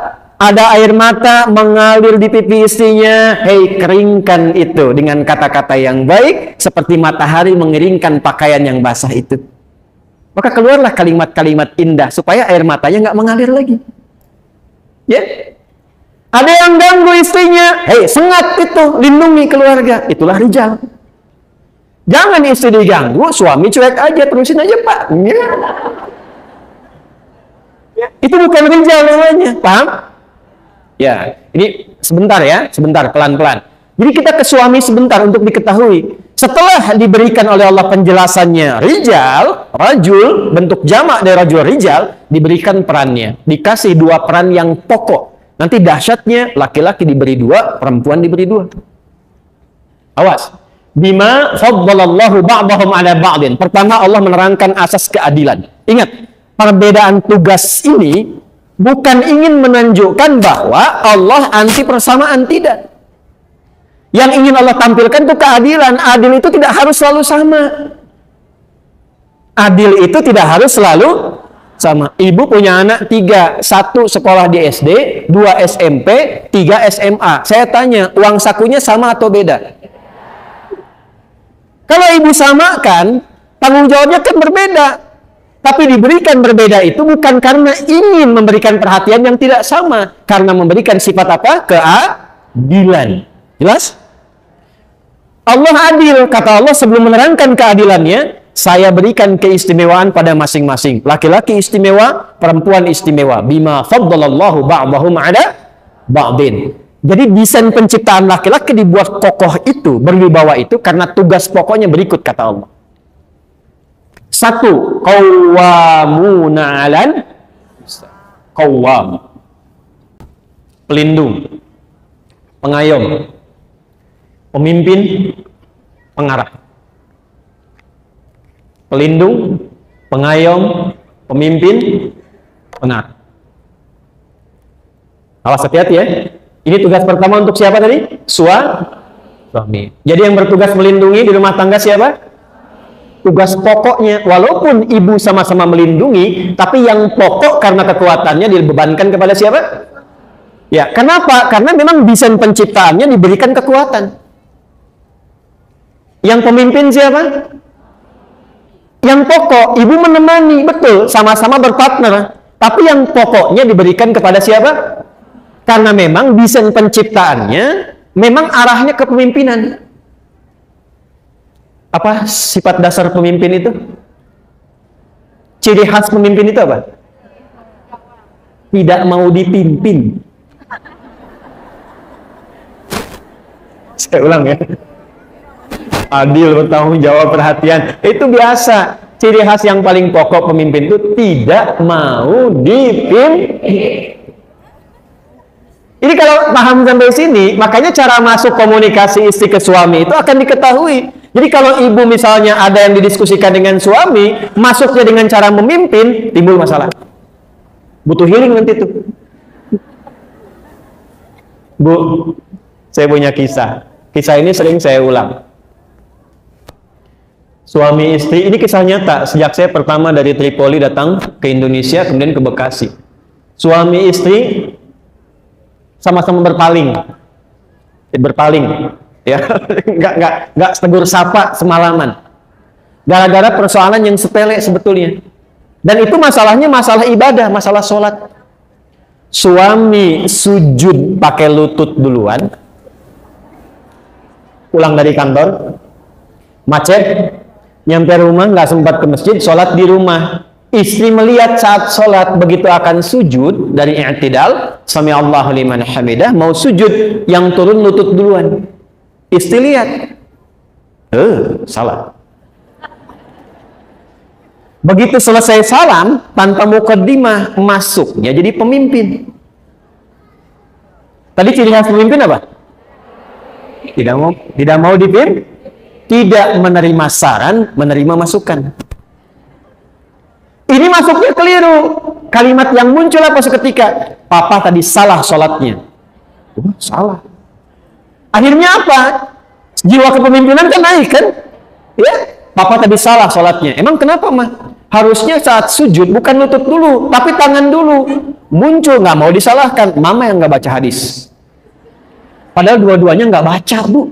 Ada air mata mengalir di pipi istrinya. Hei, keringkan itu dengan kata-kata yang baik, seperti matahari mengeringkan pakaian yang basah itu. Maka keluarlah kalimat-kalimat indah, supaya air matanya nggak mengalir lagi. Ya? Ada yang ganggu istrinya, hei, sengat itu, lindungi keluarga. Itulah rijal. Jangan istri diganggu, suami cuek aja, terusin aja Pak. Ya. Itu bukan rijal namanya, paham? Ya, ini sebentar ya, sebentar, pelan-pelan. Jadi kita ke suami sebentar untuk diketahui. Setelah diberikan oleh Allah penjelasannya rijal, rajul, bentuk jamak dari rajul rijal, diberikan perannya. Dikasih 2 peran yang pokok. Nanti dahsyatnya, laki-laki diberi 2, perempuan diberi 2. Awas. Bima faddalallahu ba'dahum ala ba'din. Pertama, Allah menerangkan asas keadilan. Ingat, perbedaan tugas ini bukan ingin menunjukkan bahwa Allah anti persamaan, tidak. Yang ingin Allah tampilkan itu keadilan. Adil itu tidak harus selalu sama. Adil itu tidak harus selalu sama. Ibu punya anak 3, 1 sekolah di SD, 2 SMP, 3 SMA. Saya tanya, uang sakunya sama atau beda? Kalau ibu samakan, tanggung jawabnya kan berbeda. Tapi diberikan berbeda itu bukan karena ingin memberikan perhatian yang tidak sama, karena memberikan sifat apa? Keadilan. Jelas? Allah adil. Kata Allah sebelum menerangkan keadilannya, saya berikan keistimewaan pada masing-masing. Laki-laki istimewa, perempuan istimewa. Bima faddalallahu ba'dahum ala ba'din. Jadi desain penciptaan laki-laki dibuat kokoh itu, berwibawa itu, karena tugas pokoknya berikut kata Allah. 1. Qawwamuna 'alan qawwam. Pelindung, pengayom, pemimpin, pengarah. Pelindung, pengayom, pemimpin, pengarah. Awas, hati-hati ya. Ini tugas pertama untuk siapa tadi? Suami. Jadi yang bertugas melindungi di rumah tangga siapa? Tugas pokoknya. Walaupun ibu sama-sama melindungi, tapi yang pokok karena kekuatannya dibebankan kepada siapa? Ya, kenapa? Karena memang desain penciptaannya diberikan kekuatan. Yang pemimpin siapa? Yang pokok, ibu menemani, betul, sama-sama berpartner. Tapi yang pokoknya diberikan kepada siapa? Karena memang desain penciptaannya, memang arahnya ke kepemimpinan. Apa sifat dasar pemimpin itu? Ciri khas pemimpin itu apa? Tidak mau dipimpin. Saya ulang ya. Adil, bertanggung jawab, perhatian. Itu biasa. ciri khas yang paling pokok pemimpin itu tidak mau dipimpin. Ini kalau paham sampai sini, makanya cara masuk komunikasi istri ke suami itu akan diketahui. Jadi kalau ibu misalnya ada yang didiskusikan dengan suami, masuknya dengan cara memimpin, timbul masalah. Butuh healing nanti tuh. Bu, saya punya kisah. Kisah ini sering saya ulang. Suami istri, ini kisah nyata. Sejak saya pertama dari Tripoli datang ke Indonesia, kemudian ke Bekasi. Suami istri sama-sama berpaling, ya, nggak tegur sapa semalaman, gara-gara persoalan yang sepele sebetulnya. Dan itu masalahnya masalah ibadah, masalah sholat. Suami sujud pakai lutut duluan, pulang dari kantor, macet, nyampe rumah nggak sempat ke masjid, sholat di rumah. Istri melihat saat sholat begitu akan sujud dari i'tidal, sami Allahu liman hamidah, mau sujud, yang turun lutut duluan. Istri lihat, salah. Begitu selesai salam, tanpa muqaddimah, masuknya jadi pemimpin. Tadi ciri khas pemimpin apa? Tidak mau dipimpin, tidak menerima saran, menerima masukan. Ini masuknya keliru. Kalimat yang muncul apa seketika? Papa tadi salah sholatnya. Salah. Akhirnya apa? Jiwa kepemimpinan kan naik kan? Ya, papa tadi salah sholatnya. Emang kenapa mah? Harusnya saat sujud bukan lutut dulu, tapi tangan dulu. Muncul nggak mau disalahkan. Mama yang nggak baca hadis. Padahal dua-duanya nggak baca, Bu.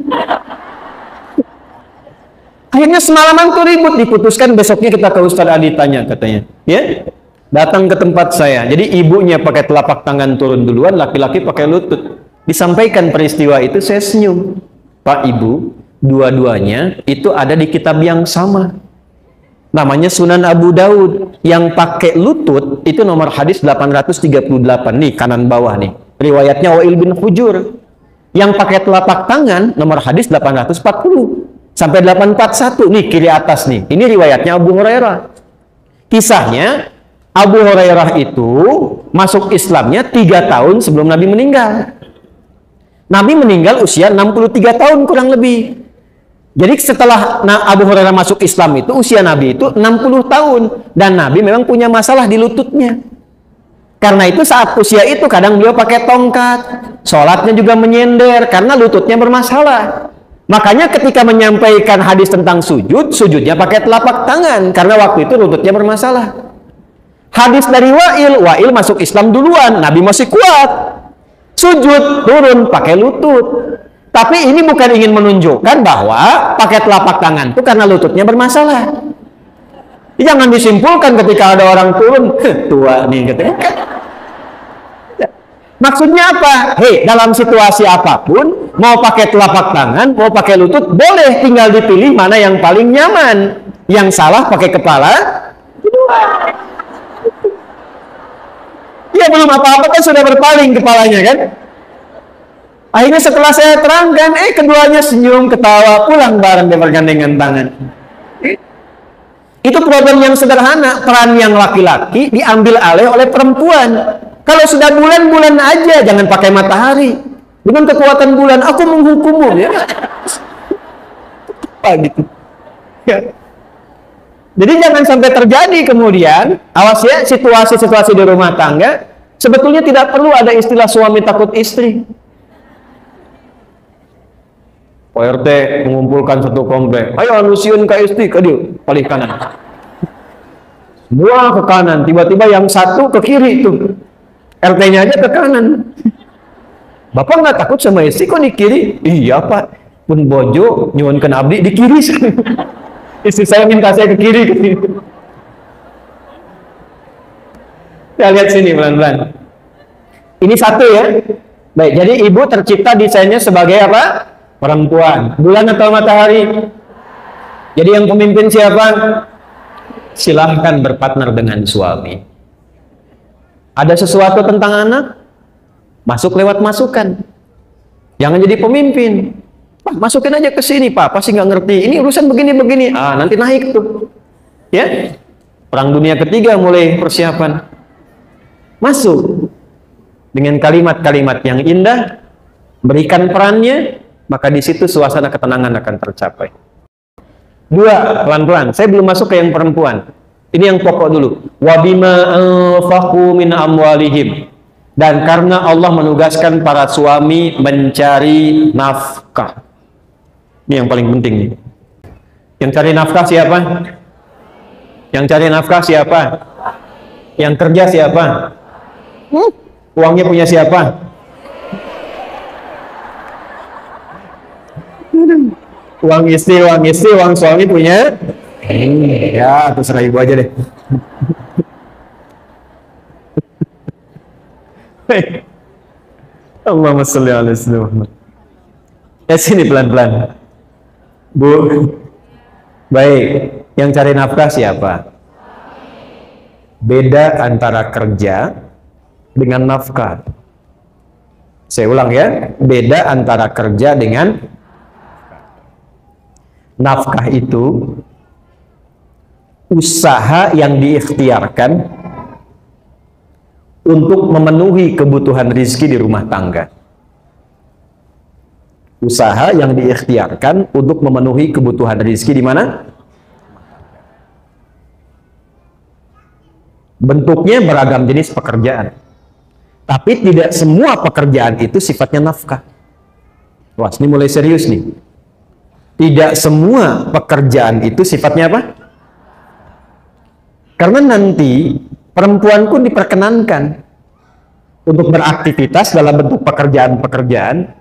Akhirnya semalaman tuh ribut, diputuskan besoknya kita ke Ustadz Adi tanya katanya. Ya, datang ke tempat saya. Jadi ibunya pakai telapak tangan turun duluan, laki-laki pakai lutut. Disampaikan peristiwa itu, saya senyum. Pak Ibu, dua-duanya itu ada di kitab yang sama. Namanya Sunan Abu Daud. Yang pakai lutut itu nomor hadis 838 nih, kanan bawah nih. Riwayatnya Wa'il bin Hujur. Yang pakai telapak tangan nomor hadis 840. Sampai 841 nih kiri atas nih. Ini riwayatnya Abu Hurairah. Kisahnya Abu Hurairah itu masuk Islamnya 3 tahun sebelum Nabi meninggal. Nabi meninggal usia 63 tahun kurang lebih. Jadi setelah Abu Hurairah masuk Islam itu usia Nabi itu 60 tahun. Dan Nabi memang punya masalah di lututnya. Karena itu saat usia itu kadang beliau pakai tongkat. Sholatnya juga menyender karena lututnya bermasalah. Makanya ketika menyampaikan hadis tentang sujud, sujudnya pakai telapak tangan karena waktu itu lututnya bermasalah. Hadis dari Wa'il masuk Islam duluan, Nabi masih kuat. Sujud turun pakai lutut. Tapi ini bukan ingin menunjukkan bahwa pakai telapak tangan itu karena lututnya bermasalah. Jangan disimpulkan ketika ada orang turun, tua nih katanya. Maksudnya apa? Hei, dalam situasi apapun, mau pakai telapak tangan, mau pakai lutut, boleh, tinggal dipilih mana yang paling nyaman. Yang salah pakai kepala. Ya belum apa-apa kan sudah berpaling kepalanya kan. Akhirnya setelah saya terangkan, keduanya senyum, ketawa, pulang bareng bergandengan tangan. Itu problem yang sederhana. Peran yang laki-laki diambil alih oleh perempuan. Kalau sudah bulan-bulan aja, jangan pakai matahari. Dengan kekuatan bulan, aku menghukummu. Ya. Gitu. Ya. Jadi jangan sampai terjadi kemudian, awas ya, situasi-situasi di rumah tangga, sebetulnya tidak perlu ada istilah suami takut istri. Pak RT mengumpulkan satu komplek. Ayo anusiun ke istri, ke dia, paling kanan. Semua ke kanan, tiba-tiba yang satu ke kiri itu. RT-nya aja ke kanan. Bapak nggak takut sama istri kok di kiri? Iya Pak, pun bojo nyuwunkeun abdi di kiri. Istri saya minta saya ke kiri. Kita lihat sini pelan-pelan. Ini satu ya. Baik, jadi ibu tercipta desainnya sebagai apa? Perempuan. Bulan atau matahari? Jadi yang pemimpin siapa? Silahkan berpartner dengan suami. Ada sesuatu tentang anak, masuk lewat masukan. Jangan jadi pemimpin. Pak, masukin aja ke sini, Pak. Pasti nggak ngerti. Ini urusan begini-begini. Nanti naik tuh. Ya, Perang Dunia Ketiga mulai persiapan. Masuk dengan kalimat-kalimat yang indah, berikan perannya, maka di situ suasana ketenangan akan tercapai. Dua, pelan-pelan. Saya belum masuk ke yang perempuan. Ini yang pokok dulu. Wa bima anfaqu min amwalihim. Dan karena Allah menugaskan para suami mencari nafkah. Ini yang paling penting nih. Yang cari nafkah siapa? Yang cari nafkah siapa? Yang kerja siapa? Uangnya punya siapa? Uang istri, uang suami punya? Ya, terserah ibu aja deh. Allahumma sholli ala sayyidina Muhammad. Ya, sini pelan-pelan. Bu. Baik, yang cari nafkah siapa? Beda antara kerja dengan nafkah. Saya ulang ya, beda antara kerja dengan nafkah. Itu usaha yang diikhtiarkan untuk memenuhi kebutuhan rizki di rumah tangga. Usaha yang diikhtiarkan untuk memenuhi kebutuhan rizki di mana? Bentuknya beragam jenis pekerjaan. Tapi tidak semua pekerjaan itu sifatnya nafkah. Wah, ini mulai serius nih. Tidak semua pekerjaan itu sifatnya apa? Karena nanti perempuan pun diperkenankan untuk beraktivitas dalam bentuk pekerjaan-pekerjaan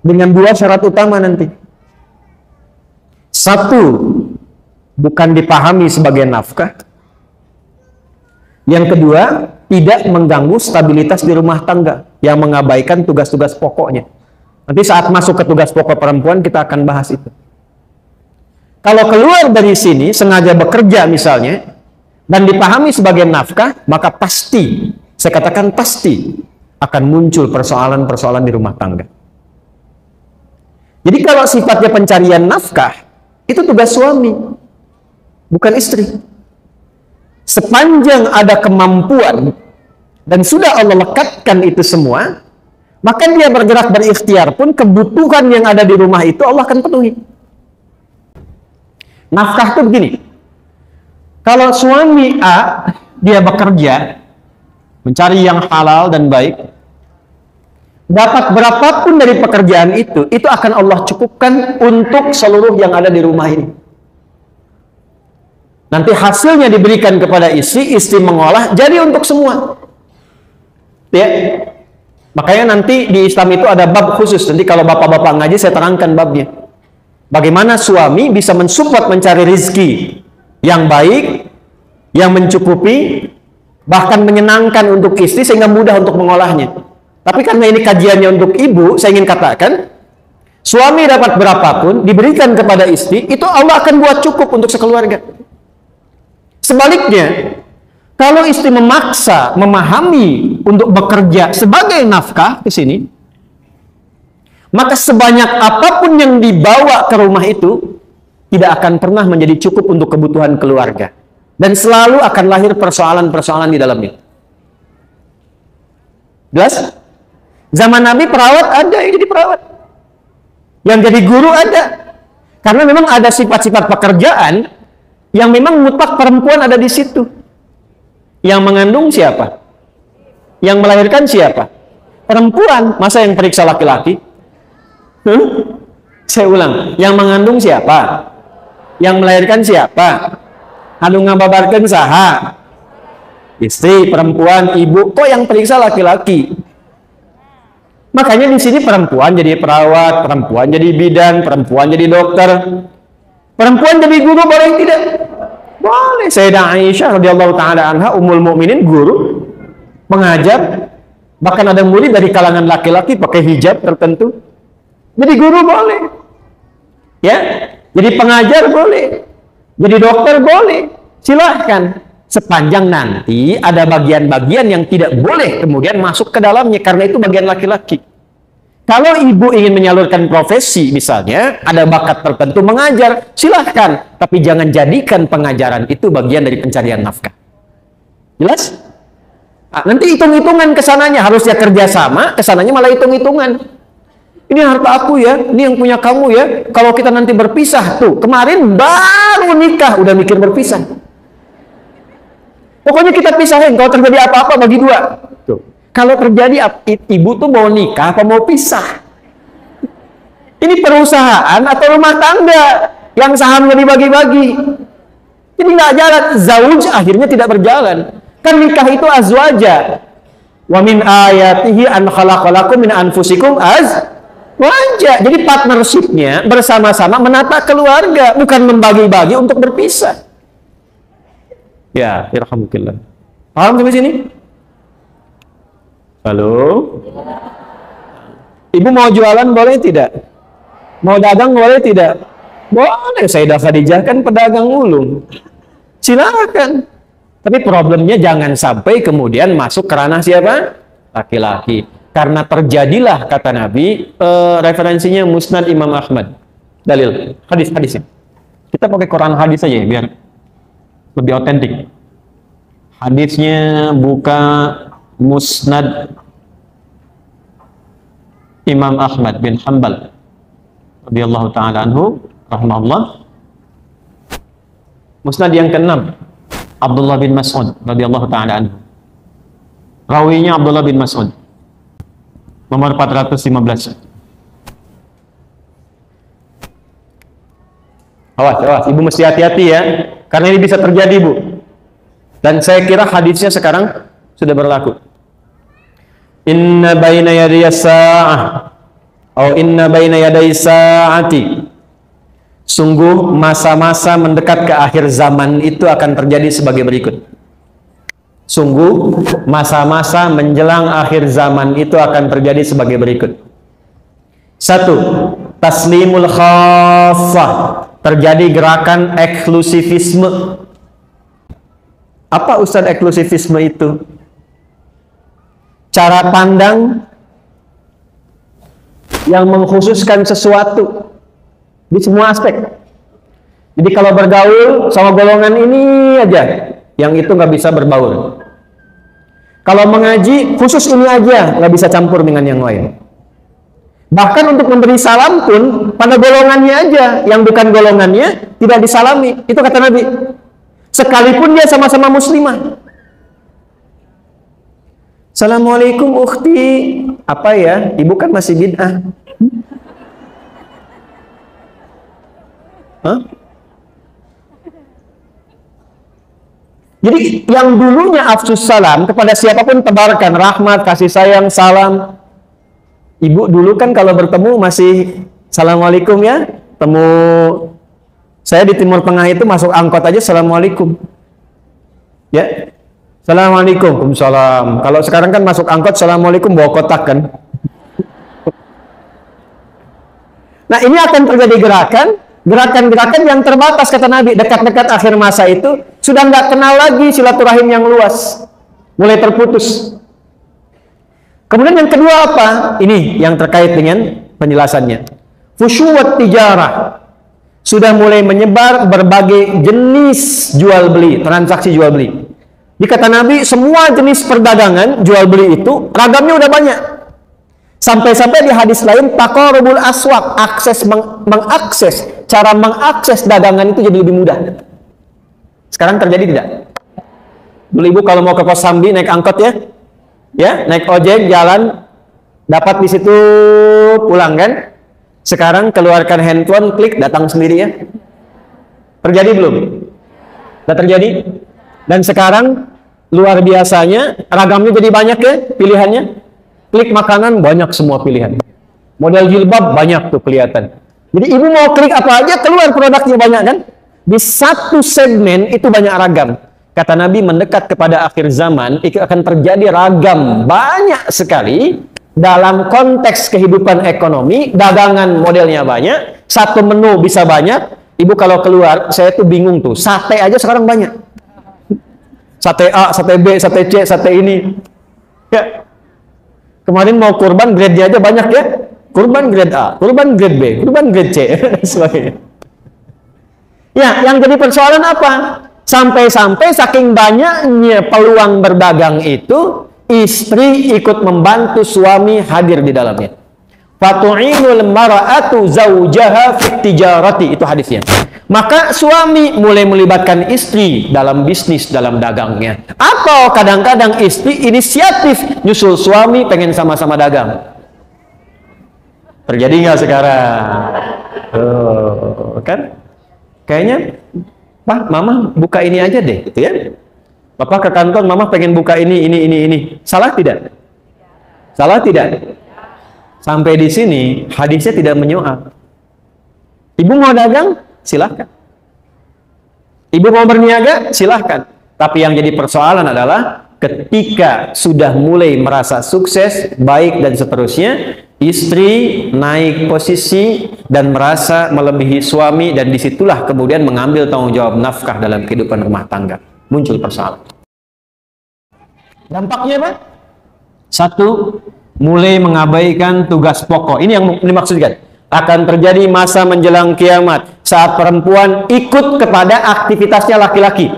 dengan dua syarat utama nanti. Satu, bukan dipahami sebagai nafkah. Yang kedua, tidak mengganggu stabilitas di rumah tangga yang mengabaikan tugas-tugas pokoknya. Nanti saat masuk ke tugas pokok perempuan kita akan bahas itu. Kalau keluar dari sini sengaja bekerja misalnya dan dipahami sebagai nafkah, maka pasti, saya katakan pasti akan muncul persoalan-persoalan di rumah tangga. Jadi kalau sifatnya pencarian nafkah, itu tugas suami, bukan istri. Sepanjang ada kemampuan dan sudah Allah lekatkan itu semua, maka dia bergerak berikhtiar pun kebutuhan yang ada di rumah itu Allah akan penuhi. Nafkah itu begini. Kalau suami A, dia bekerja, mencari yang halal dan baik, dapat berapapun dari pekerjaan itu akan Allah cukupkan untuk seluruh yang ada di rumah ini. Nanti hasilnya diberikan kepada istri, istri mengolah, jadi untuk semua. Ya. Makanya nanti di Islam itu ada bab khusus. Nanti kalau bapak-bapak ngaji, saya terangkan babnya. Bagaimana suami bisa mensupport mencari rizki yang baik, yang mencukupi, bahkan menyenangkan untuk istri sehingga mudah untuk mengolahnya. Tapi karena ini kajiannya untuk ibu, saya ingin katakan, suami dapat berapapun, diberikan kepada istri, itu Allah akan buat cukup untuk sekeluarga. Sebaliknya, kalau istri memaksa, memahami untuk bekerja sebagai nafkah di sini, maka sebanyak apapun yang dibawa ke rumah itu tidak akan pernah menjadi cukup untuk kebutuhan keluarga. Dan selalu akan lahir persoalan-persoalan di dalamnya. Jelas? Zaman Nabi perawat ada yang jadi perawat. Yang jadi guru ada. Karena memang ada sifat-sifat pekerjaan yang memang mutlak perempuan ada di situ. Yang mengandung siapa? Yang melahirkan siapa? Perempuan. Masa yang periksa laki-laki? Saya ulang. Yang mengandung siapa? Yang melahirkan siapa? Anu ngababarkeun saha? Istri, perempuan, ibu. Kok yang periksa laki-laki? Makanya di sini perempuan jadi perawat, perempuan jadi bidan, perempuan jadi dokter, perempuan jadi guru, boleh tidak? Boleh. Sayyidah Aisyah radhiyallahu taala anha, ummul mukminin, guru, mengajar, bahkan ada murid dari kalangan laki-laki pakai hijab tertentu. Jadi guru boleh. Ya, jadi pengajar boleh. Jadi dokter boleh. Silahkan. Sepanjang nanti ada bagian-bagian yang tidak boleh kemudian masuk ke dalamnya, karena itu bagian laki-laki. Kalau ibu ingin menyalurkan profesi, misalnya ada bakat tertentu mengajar, silahkan. Tapi jangan jadikan pengajaran itu bagian dari pencarian nafkah. Jelas? Nah, nanti hitung-hitungan kesananya, harusnya kerjasama, kesananya malah hitung-hitungan. Ini harta aku ya, ini yang punya kamu ya. Kalau kita nanti berpisah, tuh kemarin baru nikah, udah mikir berpisah. Pokoknya kita pisahin, kalau terjadi apa-apa bagi dua. Tuh. Kalau terjadi, ibu tuh mau nikah apa mau pisah? Ini perusahaan atau rumah tangga yang sahamnya dibagi-bagi. Jadi nggak jalan, zauj akhirnya tidak berjalan. Kan nikah itu azwaja. Wa min ayatihi an khalaqalakum min anfusikum azwaja. Jadi partnershipnya bersama-sama menata keluarga, bukan membagi-bagi untuk berpisah. Ya, irhamukillah. Paham sampai sini? Halo? Ibu mau jualan boleh tidak? Mau dagang boleh tidak? Boleh, Sayyidah Khadijah kan pedagang ulung. Silakan. Tapi problemnya jangan sampai kemudian masuk ke ranah siapa? Laki-laki. Karena terjadilah, kata Nabi, referensinya Musnad Imam Ahmad. Dalil, hadis-hadisnya. Kita pakai Quran hadis aja ya, biar lebih otentik. Hadisnya buka Musnad Imam Ahmad bin Hanbal radhiyallahu taala anhu rahimahullah. Musnad yang ke-6 Abdullah bin Mas'ud radhiyallahu taala anhu. Rawinya Abdullah bin Mas'ud. Nomor 415. Awas, Ibu mesti hati-hati ya, karena ini bisa terjadi, Bu. Dan saya kira hadisnya sekarang sudah berlaku. Inna baina yaday sa'ah atau inna baina yaday sa'ati. Sungguh masa-masa mendekat ke akhir zaman itu akan terjadi sebagai berikut. Sungguh masa-masa menjelang akhir zaman itu akan terjadi sebagai berikut. 1. Taslimul khassah. Terjadi gerakan eksklusivisme. Apa Ustaz eksklusivisme itu? Cara pandang yang mengkhususkan sesuatu di semua aspek. Jadi kalau bergaul sama golongan ini aja, yang itu nggak bisa berbaur. Kalau mengaji khusus ini aja, nggak bisa campur dengan yang lain. Bahkan untuk memberi salam pun pada golongannya aja, yang bukan golongannya tidak disalami. Itu kata Nabi. Sekalipun dia sama-sama muslimah. Assalamualaikum ukhti. Apa ya? Ibu kan masih bid'ah. Hah? Jadi yang dulunya afsus salam kepada siapapun tebarkan rahmat, kasih sayang, salam. Ibu dulu kan kalau bertemu masih Assalamualaikum ya. Temu saya di Timur Tengah itu masuk angkot aja Assalamualaikum. Ya. Assalamualaikum. Waalaikumsalam. Kalau sekarang kan masuk angkot Assalamualaikum bawa kotak kan. Nah, ini akan terjadi gerakan yang terbatas kata Nabi. Dekat-dekat akhir masa itu sudah nggak kenal lagi silaturahim yang luas. Mulai terputus. Kemudian yang kedua apa? Ini yang terkait dengan penjelasannya. Fusyuwat tijarah. Sudah mulai menyebar berbagai jenis jual beli, transaksi jual beli. Dikata Nabi, semua jenis perdagangan jual beli itu ragamnya udah banyak. Sampai-sampai di hadis lain taqarrubul aswaq, cara mengakses dagangan itu jadi lebih mudah. Sekarang terjadi tidak? Dulu Ibu kalau mau ke Kosambi naik angkot ya. Ya, naik ojek jalan dapat di situ pulang kan? Sekarang keluarkan handphone, klik datang sendiri ya. Terjadi belum? Sudah terjadi? Dan sekarang luar biasanya ragamnya jadi banyak ya pilihannya. Klik makanan banyak semua pilihan. Model jilbab banyak tuh kelihatan. Jadi ibu mau klik apa aja keluar produknya banyak kan? Di satu segmen itu banyak ragam. Kata Nabi mendekat kepada akhir zaman itu akan terjadi ragam banyak sekali dalam konteks kehidupan ekonomi. Dagangan modelnya banyak. Satu menu bisa banyak. Ibu kalau keluar saya tuh bingung tuh. Sate aja sekarang banyak. Sate A, sate B, sate C, sate ini. Ya. Kemarin mau kurban grade aja banyak ya. kurban grade A, kurban grade B, kurban grade C, sebagainya. Ya, yang jadi persoalan apa? Sampai-sampai saking banyaknya peluang berdagang itu, istri ikut membantu suami hadir di dalamnya. Fatu'inul mara'atu zawjaha fit tijarati, itu hadisnya. Maka suami mulai melibatkan istri dalam bisnis, dalam dagangnya. Atau kadang-kadang istri inisiatif nyusul suami pengen sama-sama dagang. Terjadi nggak sekarang? Kan? Kayaknya, Pak, Mama buka ini aja deh, gitu ya. Bapak ke kantor, Mama pengen buka ini. Salah tidak? Salah tidak? Sampai di sini hadisnya tidak menyoal. Ibu mau dagang, silahkan. Ibu mau berniaga, silahkan. Tapi yang jadi persoalan adalah ketika sudah mulai merasa sukses, baik dan seterusnya, istri naik posisi dan merasa melebihi suami, dan disitulah kemudian mengambil tanggung jawab nafkah dalam kehidupan rumah tangga. Muncul persoalan. Dampaknya apa? Satu, mulai mengabaikan tugas pokok. Ini yang dimaksudkan. Akan terjadi masa menjelang kiamat saat perempuan ikut kepada aktivitasnya laki-laki.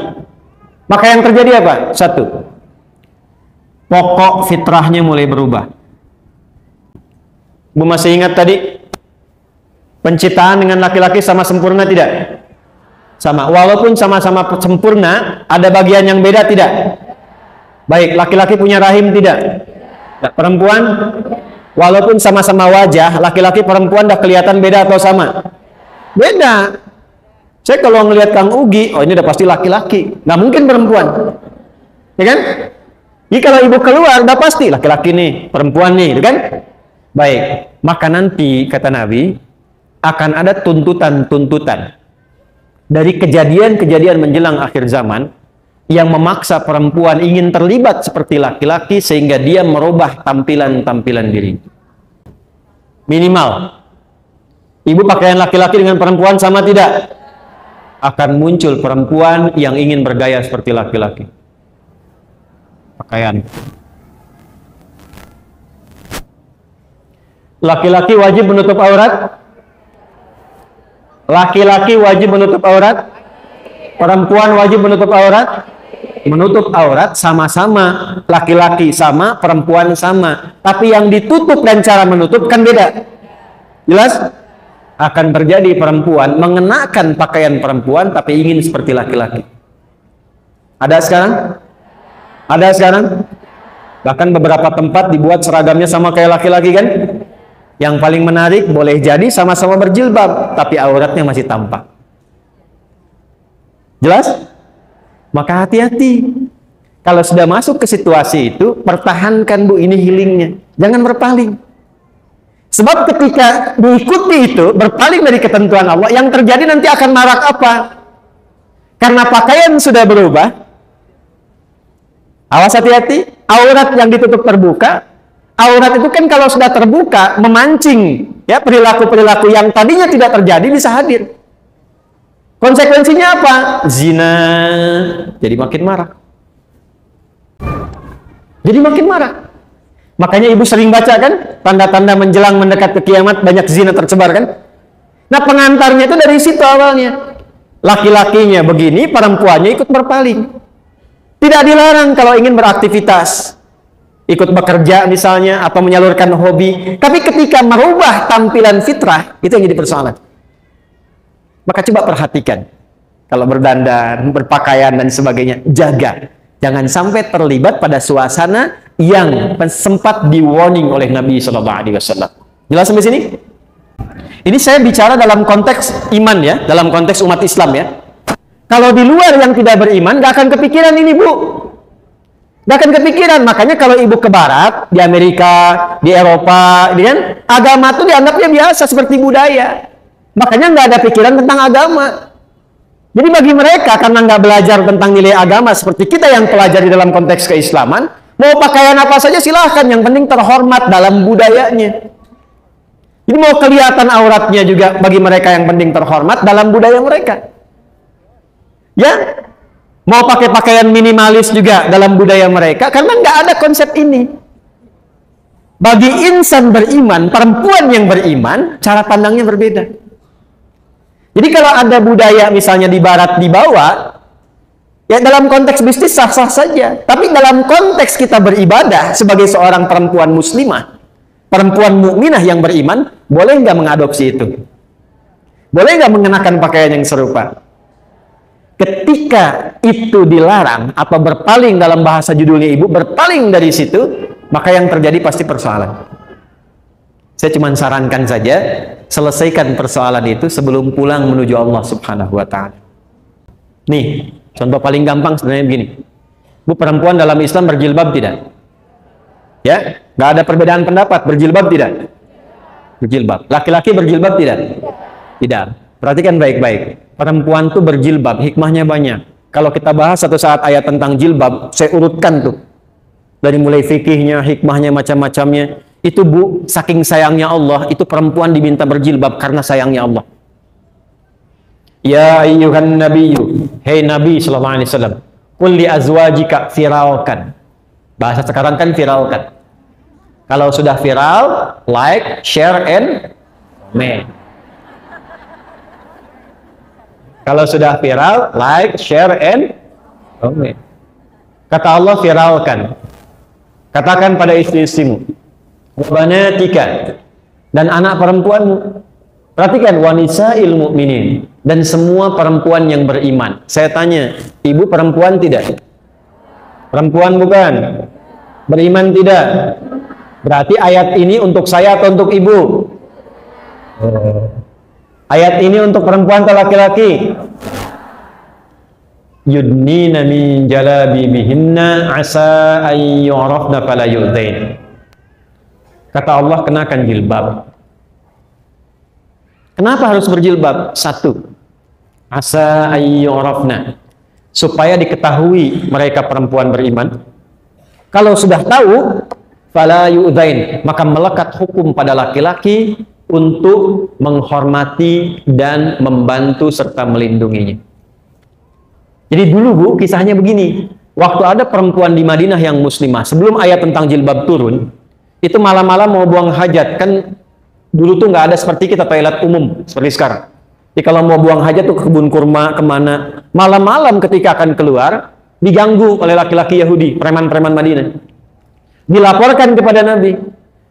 Maka yang terjadi apa? Satu, pokok fitrahnya mulai berubah. Bu masih ingat tadi penciptaan dengan laki-laki sama sempurna tidak? Sama. Walaupun sama-sama sempurna, ada bagian yang beda tidak? Baik, laki-laki punya rahim tidak? Nah, perempuan, walaupun sama-sama wajah, laki-laki perempuan dah kelihatan beda atau sama? Beda. Saya kalau ngelihat Kang Ugi, oh ini udah pasti laki-laki, nggak mungkin perempuan, ya kan? Jadi kalau ibu keluar, udah pasti laki-laki nih, perempuan nih, ya kan? Baik, maka nanti kata Nabi akan ada tuntutan-tuntutan dari kejadian-kejadian menjelang akhir zaman yang memaksa perempuan ingin terlibat seperti laki-laki sehingga dia merubah tampilan-tampilan diri. Minimal, ibu pakaian laki-laki dengan perempuan sama tidak? Akan muncul perempuan yang ingin bergaya seperti laki-laki. Pakaian. Laki-laki wajib menutup aurat? Laki-laki wajib menutup aurat? Perempuan wajib menutup aurat? Menutup aurat sama-sama, laki-laki sama, perempuan sama. Tapi yang ditutup dan cara menutup kan beda. Jelas? Akan terjadi perempuan mengenakan pakaian perempuan tapi ingin seperti laki-laki. Ada sekarang? Ada sekarang? Bahkan beberapa tempat dibuat seragamnya sama kayak laki-laki kan? Yang paling menarik, boleh jadi sama-sama berjilbab tapi auratnya masih tampak. Jelas? Maka hati-hati. Kalau sudah masuk ke situasi itu, pertahankan Bu ini healingnya. Jangan berpaling. Sebab ketika diikuti itu, berpaling dari ketentuan Allah, yang terjadi nanti akan marak apa? Karena pakaian sudah berubah. Awas hati-hati. Aurat yang ditutup terbuka. Aurat itu kan kalau sudah terbuka, memancing ya perilaku-perilaku yang tadinya tidak terjadi bisa hadir. Konsekuensinya apa? Zina. Jadi makin marah. Jadi makin marah. Makanya ibu sering baca kan, tanda-tanda menjelang mendekat ke kiamat banyak zina tersebar kan? Nah pengantarnya itu dari situ awalnya. Laki-lakinya begini, perempuannya ikut berpaling. Tidak dilarang kalau ingin beraktivitas. Ikut bekerja misalnya, atau menyalurkan hobi. Tapi ketika merubah tampilan fitrah, itu yang jadi persoalan. Maka coba perhatikan, kalau berdandan, berpakaian dan sebagainya, jaga. Jangan sampai terlibat pada suasana yang sempat di-warning oleh Nabi SAW. Jelas sampai sini? Ini saya bicara dalam konteks iman ya, dalam konteks umat Islam ya. Kalau di luar yang tidak beriman, gak akan kepikiran ini Bu. Gak akan kepikiran. Makanya kalau ibu ke barat, di Amerika, di Eropa, kan, agama itu dianggapnya biasa seperti budaya. Makanya nggak ada pikiran tentang agama. Jadi bagi mereka, karena nggak belajar tentang nilai agama seperti kita yang pelajari dalam konteks keislaman, mau pakaian apa saja silahkan, yang penting terhormat dalam budayanya. Jadi mau kelihatan auratnya juga bagi mereka yang penting terhormat dalam budaya mereka. Ya, mau pakai pakaian minimalis juga dalam budaya mereka, karena nggak ada konsep ini. Bagi insan beriman, perempuan yang beriman, cara pandangnya berbeda. Jadi kalau ada budaya misalnya di barat dibawa, ya dalam konteks bisnis sah-sah saja. Tapi dalam konteks kita beribadah sebagai seorang perempuan muslimah, perempuan mukminah yang beriman, boleh nggak mengadopsi itu? Boleh nggak mengenakan pakaian yang serupa? Ketika itu dilarang atau berpaling, dalam bahasa judulnya ibu, berpaling dari situ, maka yang terjadi pasti persoalan. Saya cuma sarankan saja, selesaikan persoalan itu sebelum pulang menuju Allah Subhanahu wa Ta'ala. Nih, contoh paling gampang sebenarnya begini. Bu, perempuan dalam Islam berjilbab tidak? Ya, nggak ada perbedaan pendapat. Berjilbab tidak? Berjilbab. Laki-laki berjilbab tidak? Tidak. Perhatikan baik-baik. Perempuan tuh berjilbab, hikmahnya banyak. Kalau kita bahas satu saat ayat tentang jilbab, saya urutkan tuh. Dari mulai fikihnya, hikmahnya, macam-macamnya. Itu bu, saking sayangnya Allah, itu perempuan diminta berjilbab karena sayangnya Allah. Ya ayyuhan nabiyyu, hei Nabi sallallahu alaihi wasallam, qul li azwajika viralkan. Bahasa sekarang kan viralkan. Kalau sudah viral, like, share, and comment. Kalau sudah viral, like, share, and comment. Kata Allah, viralkan. Katakan pada istri-istrimu, wabanatika, dan anak perempuanmu. Perhatikan, wanisa'il mu'minin, dan semua perempuan yang beriman. Saya tanya, ibu perempuan tidak? Perempuan bukan? Beriman tidak? Berarti ayat ini untuk saya atau untuk ibu? Ayat ini untuk perempuan atau laki-laki? Yudnina min jalabibihinna asa an yu'rafna fala yu'dzain. Kata Allah, kenakan jilbab. Kenapa harus berjilbab? Satu, asa an yu'rafna, supaya diketahui mereka perempuan beriman. Kalau sudah tahu, fala yu'dzain, maka melekat hukum pada laki-laki untuk menghormati dan membantu serta melindunginya. Jadi dulu bu, kisahnya begini. Waktu ada perempuan di Madinah yang muslimah, sebelum ayat tentang jilbab turun, itu malam-malam mau buang hajat. Kan dulu tuh nggak ada seperti kita toilet umum seperti sekarang. Jadi kalau mau buang hajat tuh ke kebun kurma, kemana. Malam-malam ketika akan keluar, diganggu oleh laki-laki Yahudi, preman-preman Madinah. Dilaporkan kepada Nabi.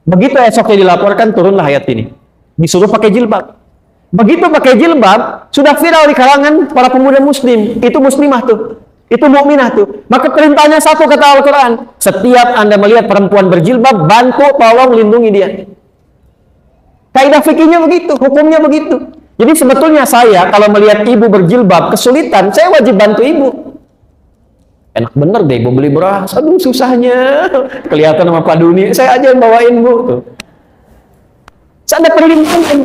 Begitu esoknya dilaporkan, turunlah ayat ini. Disuruh pakai jilbab. Begitu pakai jilbab, sudah viral di kalangan para pemuda muslim. Itu muslimah tuh. Itu mukminah tuh. Maka perintahnya satu, kata Al-Quran. Setiap Anda melihat perempuan berjilbab, bantu, tolong, lindungi dia. Kaidah fikihnya begitu, hukumnya begitu. Jadi sebetulnya saya, kalau melihat ibu berjilbab, kesulitan, saya wajib bantu ibu. Enak bener deh, ibu beli beras, aduh susahnya. Kelihatan sama Pak Duni, saya aja yang bawain bu. Tuh. Saya ada perlintahan.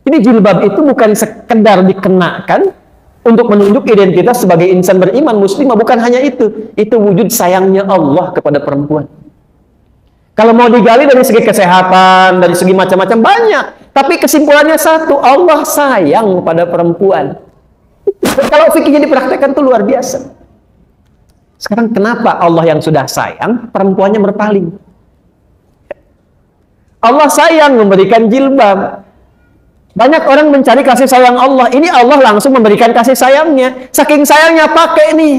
Ini jilbab itu bukan sekedar dikenakan untuk menunjuk identitas sebagai insan beriman muslimah, bukan hanya itu. Itu wujud sayangnya Allah kepada perempuan. Kalau mau digali dari segi kesehatan, dari segi macam-macam banyak, tapi kesimpulannya satu, Allah sayang pada perempuan. Kalau fikihnya dipraktekkan itu luar biasa. Sekarang kenapa Allah yang sudah sayang, perempuannya berpaling? Allah sayang memberikan jilbab. Banyak orang mencari kasih sayang Allah. Ini Allah langsung memberikan kasih sayangnya. Saking sayangnya pakai nih.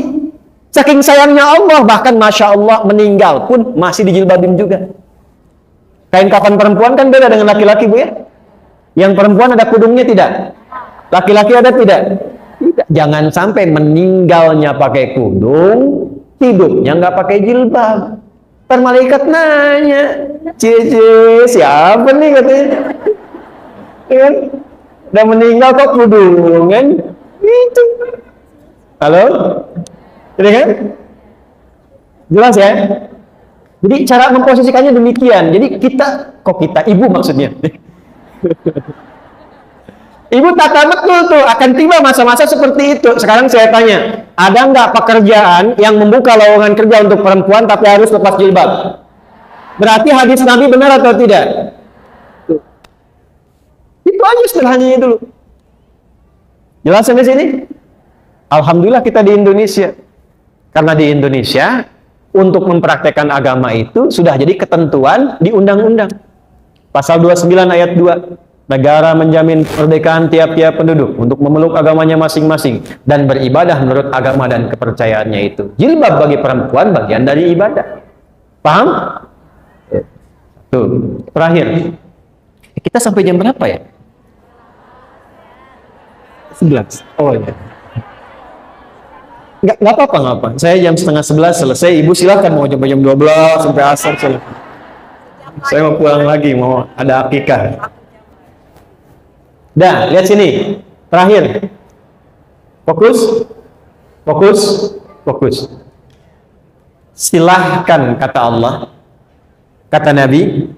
Saking sayangnya Allah, bahkan Masya Allah meninggal pun masih dijilbabin juga. Kain kafan perempuan kan beda dengan laki-laki bu ya. Yang perempuan ada kudungnya tidak? Laki-laki ada tidak? Tidak. Jangan sampai meninggalnya pakai kudung, hidupnya nggak pakai jilbab. Ntar malaikat nanya, Cici siapa nih katanya? Kan? Udah meninggal kok kudungan itu. Halo? Ini kan? Jelas ya? Jadi cara memposisikannya demikian. Jadi kita, ibu maksudnya. Ibu tata betul tuh, akan tiba masa-masa seperti itu. Sekarang saya tanya, ada nggak pekerjaan yang membuka lowongan kerja untuk perempuan tapi harus lepas jilbab? Berarti hadis Nabi benar atau tidak? Itu aja sederhananya dulu. Jelas sampai sini? Alhamdulillah kita di Indonesia. Karena di Indonesia untuk mempraktekkan agama itu sudah jadi ketentuan di undang-undang. Pasal 29 ayat 2. Negara menjamin kemerdekaan tiap-tiap penduduk untuk memeluk agamanya masing-masing dan beribadah menurut agama dan kepercayaannya itu. Jilbab bagi perempuan bagian dari ibadah. Paham? Tuh, terakhir. Kita sampai jam berapa ya? 11. Oh iya. Nggak apa-apa, nggak apa. Saya jam setengah 11 selesai. Ibu silakan mau jam 12 sampai asar. Saya mau pulang lagi, mau ada akikah. Dah, lihat sini. Terakhir. Fokus. Fokus. Fokus. Silahkan, kata Allah. Kata Nabi.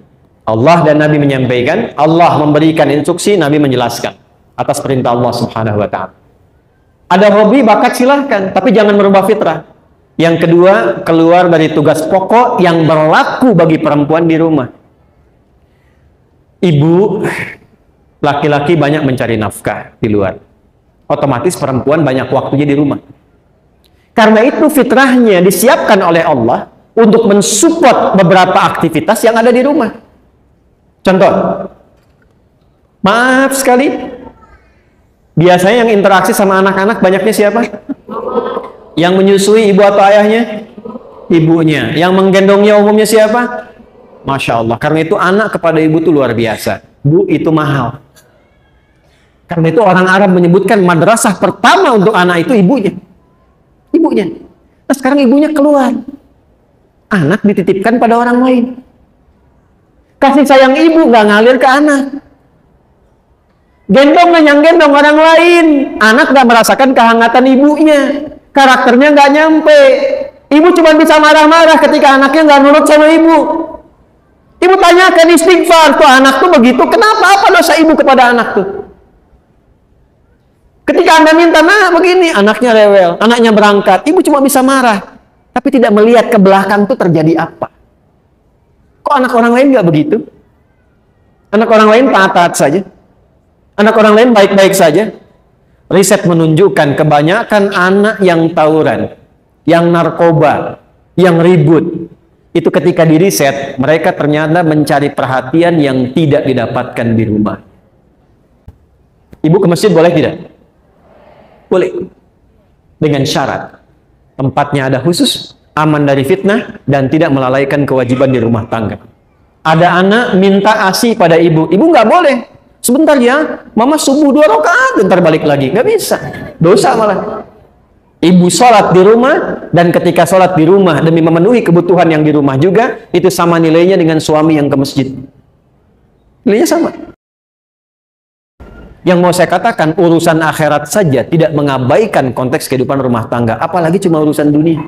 Allah dan Nabi menyampaikan. Allah memberikan instruksi, Nabi menjelaskan. Atas perintah Allah Subhanahu wa ta'ala. Ada hobi, bakat, silahkan. Tapi jangan merubah fitrah. Yang kedua, keluar dari tugas pokok yang berlaku bagi perempuan di rumah. Ibu, laki-laki banyak mencari nafkah di luar. Otomatis perempuan banyak waktunya di rumah. Karena itu fitrahnya disiapkan oleh Allah untuk mensupport beberapa aktivitas yang ada di rumah. Contoh, maaf sekali, biasanya yang interaksi sama anak-anak banyaknya siapa? Yang menyusui ibu atau ayahnya? Ibunya. Yang menggendongnya umumnya siapa? Masya Allah. Karena itu anak kepada ibu itu luar biasa. Bu, itu mahal. Karena itu orang Arab menyebutkan madrasah pertama untuk anak itu ibunya. Ibunya. Nah sekarang ibunya keluar. Anak dititipkan pada orang lain. Kasih sayang ibu nggak ngalir ke anak. Gendong yang gendong orang lain. Anak nggak merasakan kehangatan ibunya. Karakternya nggak nyampe. Ibu cuma bisa marah-marah ketika anaknya nggak nurut sama ibu. Ibu tanyakan istighfar, tuh anak tuh begitu, kenapa? Apa dosa ibu kepada anak tuh? Ketika Anda minta, nah begini, anaknya rewel, anaknya berangkat, ibu cuma bisa marah, tapi tidak melihat ke belakang tuh terjadi apa. Kok anak orang lain nggak begitu? Anak orang lain taat-taat saja. Anak orang lain baik-baik saja. Riset menunjukkan kebanyakan anak yang tawuran, yang narkoba, yang ribut, itu ketika di riset, mereka ternyata mencari perhatian yang tidak didapatkan di rumah. Ibu ke masjid boleh tidak? Boleh. Dengan syarat. Tempatnya ada khusus, aman dari fitnah, dan tidak melalaikan kewajiban di rumah tangga. Ada anak minta ASI pada ibu. Ibu nggak boleh. Sebentar ya, mama subuh 2 rakaat, bentar balik lagi. Nggak bisa. Dosa malah. Ibu sholat di rumah, dan ketika sholat di rumah demi memenuhi kebutuhan yang di rumah juga, itu sama nilainya dengan suami yang ke masjid. Nilainya sama. Yang mau saya katakan, urusan akhirat saja tidak mengabaikan konteks kehidupan rumah tangga, apalagi cuma urusan dunia.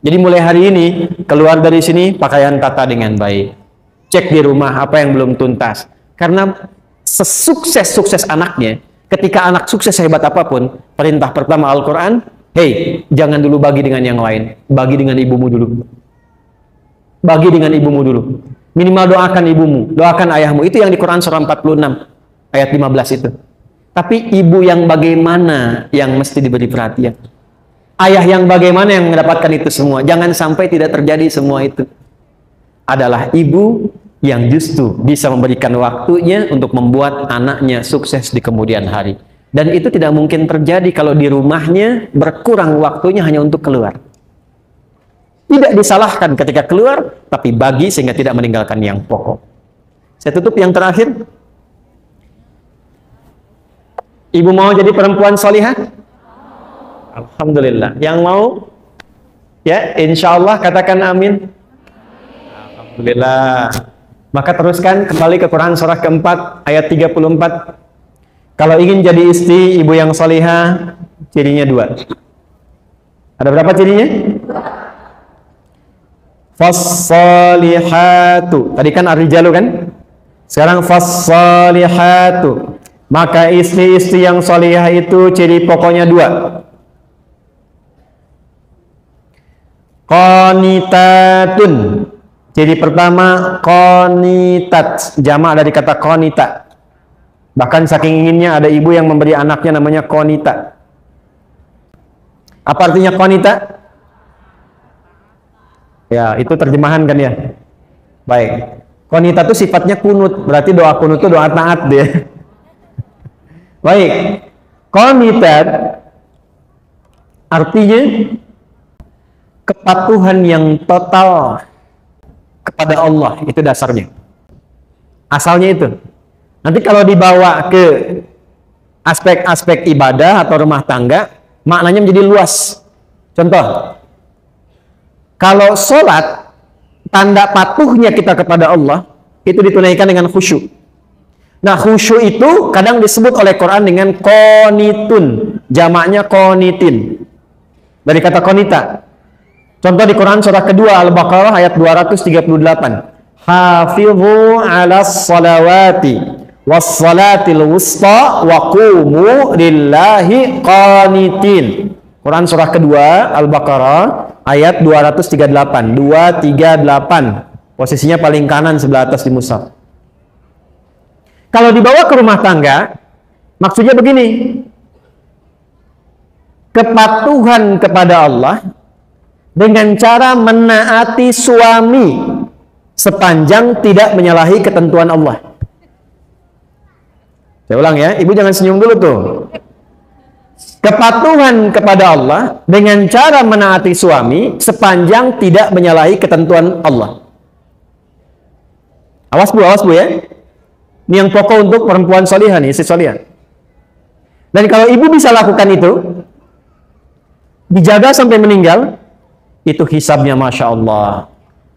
Jadi mulai hari ini, keluar dari sini, pakaian tata dengan baik. Cek di rumah apa yang belum tuntas. Karena sesukses-sukses anaknya, ketika anak sukses hebat apapun, perintah pertama Al-Quran, hey, jangan dulu bagi dengan yang lain. Bagi dengan ibumu dulu. Bagi dengan ibumu dulu. Minimal doakan ibumu, doakan ayahmu. Itu yang di Quran surah 46, ayat 15 itu. Tapi ibu yang bagaimana yang mesti diberi perhatian? Ayah yang bagaimana yang mendapatkan itu semua? Jangan sampai tidak terjadi semua itu. Adalah ibu yang justru bisa memberikan waktunya untuk membuat anaknya sukses di kemudian hari. Dan itu tidak mungkin terjadi kalau di rumahnya berkurang waktunya hanya untuk keluar. Tidak disalahkan ketika keluar, tapi bagi sehingga tidak meninggalkan yang pokok. Saya tutup yang terakhir. Ibu mau jadi perempuan solihah? Alhamdulillah. Yang mau? Ya, insya Allah katakan amin. Alhamdulillah. Maka teruskan kembali ke Quran surah keempat ayat 34. Kalau ingin jadi istri ibu yang solihah, cirinya 2. Ada berapa cirinya? Fas-solihatu. Tadi kan ar-rijalu kan? Sekarang fas-solihatu. Maka istri-istri yang solihah itu ciri pokoknya 2. Qanitatun. Ciri pertama, qanitat, jamak dari kata qanita. Bahkan saking inginnya ada ibu yang memberi anaknya namanya qanita. Apa artinya qanita? Ya, itu terjemahan kan ya. Baik. Qanita itu sifatnya kunut, berarti doa kunut itu doa taat dia. Baik. Qanitat artinya kepatuhan yang total kepada Allah, itu dasarnya. Asalnya itu. Nanti kalau dibawa ke aspek-aspek ibadah atau rumah tangga, maknanya menjadi luas. Contoh, kalau sholat, tanda patuhnya kita kepada Allah, itu ditunaikan dengan khusyuk. Nah, khusyuk itu kadang disebut oleh Quran dengan qanitun, jamaknya qanitin. Dari kata qanita. Contoh di Quran surah kedua Al-Baqarah ayat 238. Hafidhu 'alas salawati was salatil wusta wa qumu lillahi qanitin. Quran surah kedua Al-Baqarah ayat 238. 238. Posisinya paling kanan sebelah atas di mushaf. Kalau dibawa ke rumah tangga, maksudnya begini. Kepatuhan kepada Allah dengan cara menaati suami sepanjang tidak menyalahi ketentuan Allah. Saya ulang ya, ibu jangan senyum dulu tuh. Kepatuhan kepada Allah dengan cara menaati suami sepanjang tidak menyalahi ketentuan Allah. Awas bu ya. Ini yang pokok untuk perempuan solihah nih, istri solihah. Dan kalau ibu bisa lakukan itu, dijaga sampai meninggal, itu hisabnya Masya Allah.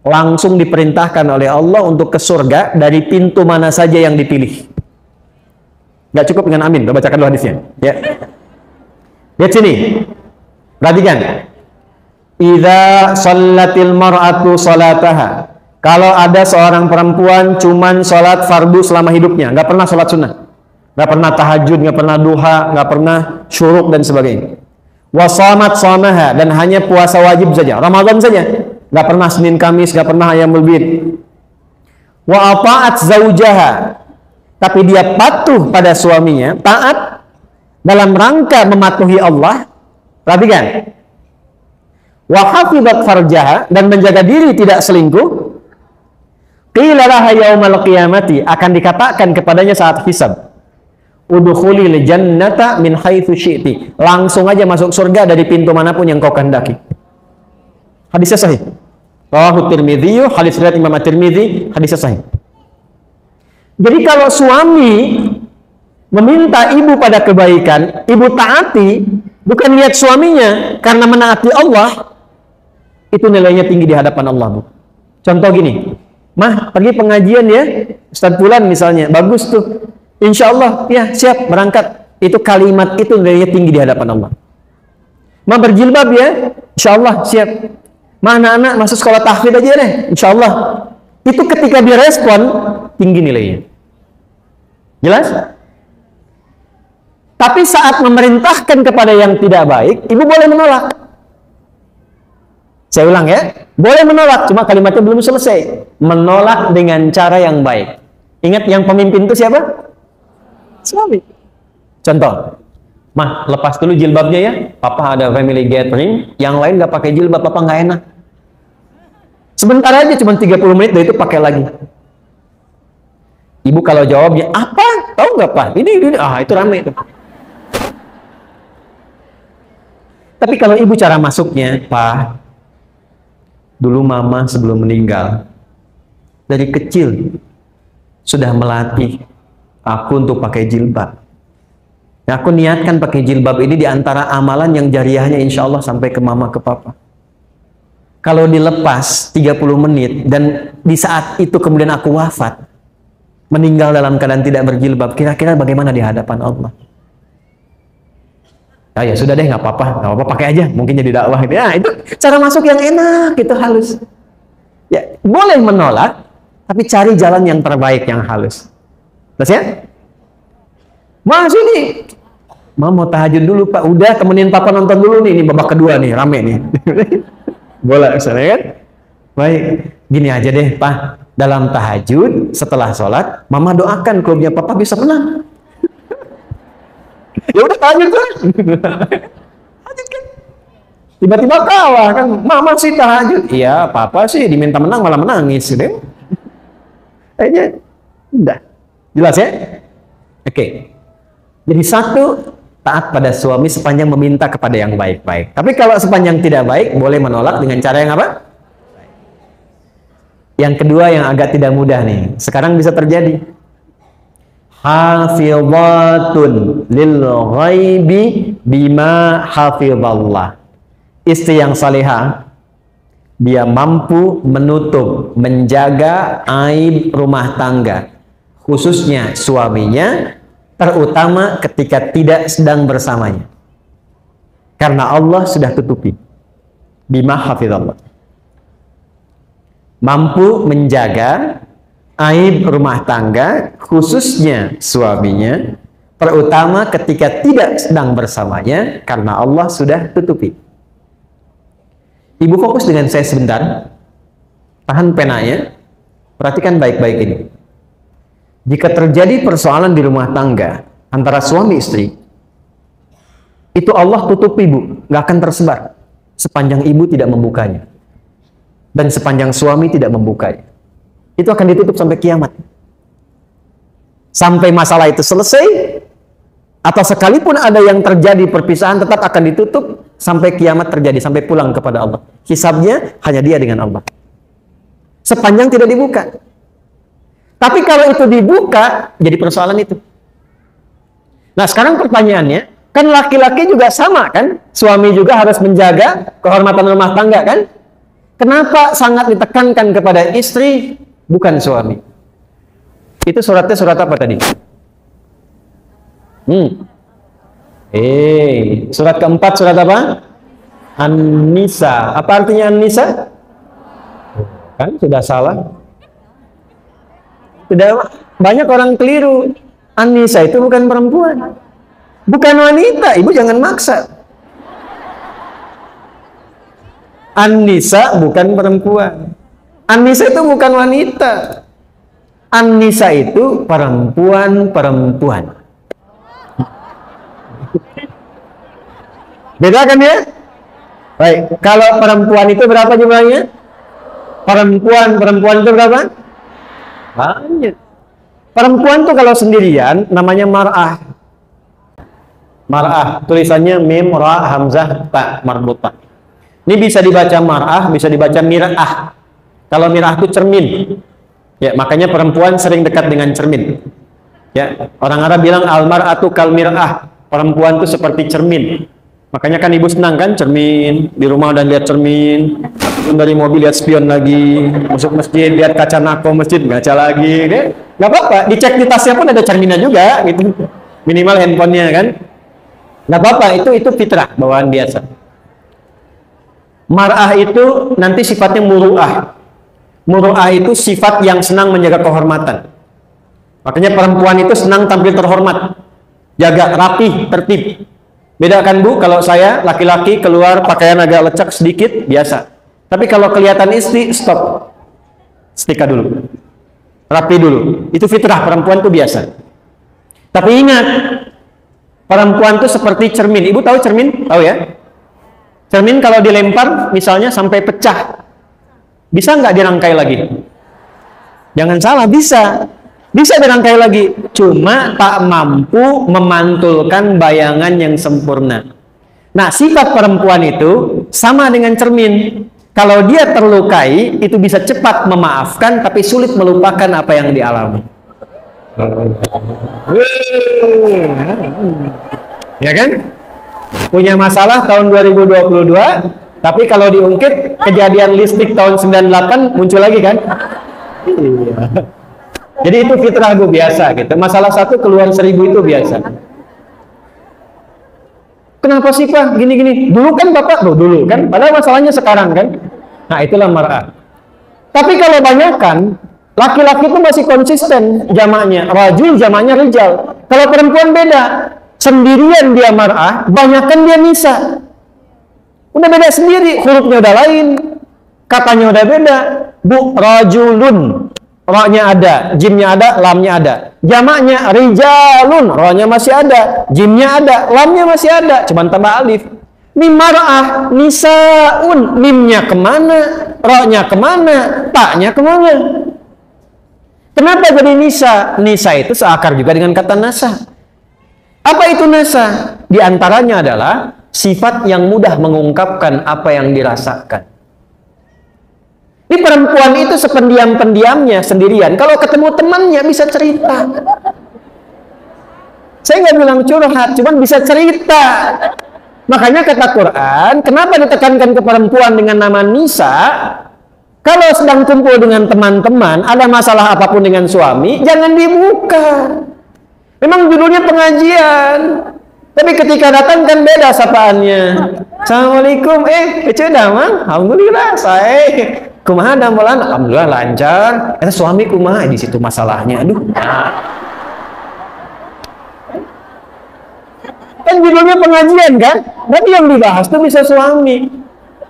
Langsung diperintahkan oleh Allah untuk ke surga dari pintu mana saja yang dipilih. Nggak cukup dengan amin, kita bacakan dulu hadisnya. Ya. Lihat sini. Perhatikan. Idza shallatil mar'atu salataha. Kalau ada seorang perempuan cuman sholat fardu selama hidupnya, nggak pernah sholat sunnah, nggak pernah tahajud, nggak pernah duha, nggak pernah syuruk dan sebagainya. Wasamat samaha, dan hanya puasa wajib saja, Ramadan saja, nggak pernah Senin Kamis, nggak pernah Ayyamul Bid. Wa ata'at zaujaha, tapi dia patuh pada suaminya, taat dalam rangka mematuhi Allah. Perhatikan. Wa hafizat farjaha, dan menjaga diri tidak selingkuh. Qila laha yaumal qiyamati, akan dikatakan kepadanya saat hisab, udkhulil jannata min haitsu syi'ti, langsung aja masuk surga dari pintu manapun yang kau kehendaki. Hadisnya sahih. Rawahu Tirmidzi, hadis riwayat Imam At-Tirmidzi, hadisnya sahih. Jadi kalau suami meminta ibu pada kebaikan, ibu taati, bukan lihat suaminya karena menaati Allah, itu nilainya tinggi di hadapan Allah, Bu. Contoh gini, Mah, pergi pengajian ya, Ustadz Fulan misalnya, bagus tuh. Insya Allah, ya siap berangkat. Itu kalimat itu nilainya tinggi di hadapan Allah. Mah berjilbab ya, Insya Allah siap. Mah anak-anak masuk sekolah tahfidz aja deh, Insya Allah. Itu ketika dia respon, tinggi nilainya. Jelas? Tapi saat memerintahkan kepada yang tidak baik, ibu boleh menolak. Saya ulang ya, boleh menolak, cuma kalimatnya belum selesai. Menolak dengan cara yang baik. Ingat yang pemimpin itu siapa? Suami. Contoh, Mah, lepas dulu jilbabnya ya. Papa ada family gathering, yang lain nggak pakai jilbab, Papa nggak enak. Sebentar aja, cuma 30 menit, itu pakai lagi. Ibu kalau jawabnya, apa? Tahu nggak Pak? Ini, itu rame itu. Tapi kalau ibu cara masuknya, Pak, dulu mama sebelum meninggal, dari kecil sudah melatih aku untuk pakai jilbab. Nah, aku niatkan pakai jilbab ini di antara amalan yang jariahnya insya Allah sampai ke mama, ke papa. Kalau dilepas 30 menit dan di saat itu kemudian aku wafat, meninggal dalam keadaan tidak berjilbab, kira-kira bagaimana di hadapan Allah? Ya sudah deh, nggak apa-apa, pakai aja, mungkin jadi dakwah. Ya, itu cara masuk yang enak, itu halus. Ya, boleh menolak, tapi cari jalan yang terbaik, yang halus. Terus ya? Mas ini, mau tahajud dulu Pak, udah temenin Papa nonton dulu nih, ini babak kedua nih, rame nih. Boleh, misalnya kan? Baik, gini aja deh Pak, dalam tahajud, setelah sholat, Mama doakan klubnya Papa bisa menang. Ya udah tahajud kan? Tahajud kan? Tiba-tiba kalah kan, mama sih tahajud. Iya, papa sih diminta menang malah menangis gitu. Kayaknya udah. Jelas ya? Oke. Jadi satu, taat pada suami sepanjang meminta kepada yang baik-baik. Tapi kalau sepanjang tidak baik, boleh menolak dengan cara yang apa? Yang kedua yang agak tidak mudah nih. Sekarang bisa terjadi. Hafizatun lil ghaibi bima hafizallah. Istri yang salihah, dia mampu menutup, menjaga aib rumah tangga, khususnya suaminya, terutama ketika tidak sedang bersamanya. Karena Allah sudah tutupi. Bima hafizallah. Mampu menjaga aib rumah tangga, khususnya suaminya, terutama ketika tidak sedang bersamanya, karena Allah sudah tutupi. Ibu fokus dengan saya sebentar, tahan penanya, perhatikan baik-baik ini. Jika terjadi persoalan di rumah tangga antara suami istri, itu Allah tutup ibu, nggak akan tersebar sepanjang ibu tidak membukanya, dan sepanjang suami tidak membukanya. Itu akan ditutup sampai kiamat, sampai masalah itu selesai, atau sekalipun ada yang terjadi perpisahan tetap akan ditutup sampai kiamat terjadi, sampai pulang kepada Allah. Hisabnya hanya dia dengan Allah, sepanjang tidak dibuka. Tapi kalau itu dibuka, jadi persoalan itu. Nah sekarang pertanyaannya, kan laki-laki juga sama kan? Suami juga harus menjaga kehormatan rumah tangga kan? Kenapa sangat ditekankan kepada istri, bukan suami? Itu suratnya surat apa tadi? Surat keempat surat apa? An-Nisa. Apa artinya An-Nisa? Kan sudah salah. Sudah banyak orang keliru. An-Nisa itu bukan perempuan, bukan wanita. Ibu jangan maksa. An-Nisa bukan perempuan. An-Nisa itu bukan wanita. An-Nisa itu perempuan-perempuan. Beda kan ya? Baik, kalau perempuan itu berapa jumlahnya? Perempuan itu berapa? Banyak. Perempuan tuh kalau sendirian namanya mar'ah. Mar'ah, tulisannya mim, ra, hamzah, ta, marbutah. Ini bisa dibaca mar'ah, bisa dibaca mir'ah. Kalau mir'ah itu cermin. Ya, makanya perempuan sering dekat dengan cermin. Ya, orang Arab bilang al-mar'atu kal mir'ah. Perempuan itu seperti cermin. Makanya kan ibu senang kan cermin, di rumah dan lihat cermin, dari mobil lihat spion lagi, masuk masjid lihat kaca nako masjid baca lagi, nggak apa-apa, dicek di tasnya pun ada cerminnya juga, gitu, minimal handphonenya kan, nggak apa-apa, itu fitrah bawaan biasa. Mar'ah itu nanti sifatnya muru'ah. Muru'ah itu sifat yang senang menjaga kehormatan. Makanya perempuan itu senang tampil terhormat, jaga rapi, tertib. Bedakan Bu, kalau saya laki-laki keluar pakaian agak lecek sedikit, biasa. Tapi kalau kelihatan istri, stop. Setrika dulu. Rapi dulu. Itu fitrah, perempuan itu biasa. Tapi ingat, perempuan itu seperti cermin. Ibu tahu cermin? Tahu ya? Cermin kalau dilempar, misalnya sampai pecah, bisa nggak dirangkai lagi? Jangan salah, bisa. Bisa dirangkai lagi, cuma tak mampu memantulkan bayangan yang sempurna. Nah, sifat perempuan itu sama dengan cermin. Kalau dia terlukai, itu bisa cepat memaafkan, tapi sulit melupakan apa yang dialami. Ya kan? Punya masalah tahun 2022, tapi kalau diungkit kejadian listrik tahun 98 muncul lagi kan? Iya. Jadi itu fitrah Bu, biasa gitu. Masalah satu keluar 1000 itu biasa. Kenapa sih Pak gini-gini? Dulu kan Bapak dulu kan, padahal masalahnya sekarang kan. Nah itulah mar'ah. Tapi kalau banyakan laki-laki itu masih konsisten jamaknya, rajul jamaknya rijal. Kalau perempuan beda, sendirian dia mar'ah, banyakan dia nisa. Udah beda sendiri, hurufnya udah lain, katanya udah beda. Bu, rajulun, ra-nya ada, jimnya ada, lamnya ada. Jamaknya rijalun, ra-nya masih ada, jimnya ada, lamnya masih ada, cuman tambah alif. Mim mar'ah, nisaun, mimnya kemana, ro-nya kemana, taknya kemana? Kenapa jadi nisa? Nisa itu seakar juga dengan kata nasa. Apa itu nasa? Di antaranya adalah sifat yang mudah mengungkapkan apa yang dirasakan. Di perempuan itu sependiam-pendiamnya sendirian. Kalau ketemu temannya bisa cerita. Saya nggak bilang curhat, cuman bisa cerita. Makanya kata Quran, kenapa ditekankan ke perempuan dengan nama nisa? Kalau sedang kumpul dengan teman-teman, ada masalah apapun dengan suami, jangan dibuka. Memang judulnya pengajian, tapi ketika datang kan beda sapaannya. Assalamualaikum, kece damang, alhamdulillah, saya kumaha damelan, alhamdulillah lancar. Suami kumaha di situ masalahnya, aduh. Kan judulnya pengajian kan, tapi yang dibahas tuh bisa suami.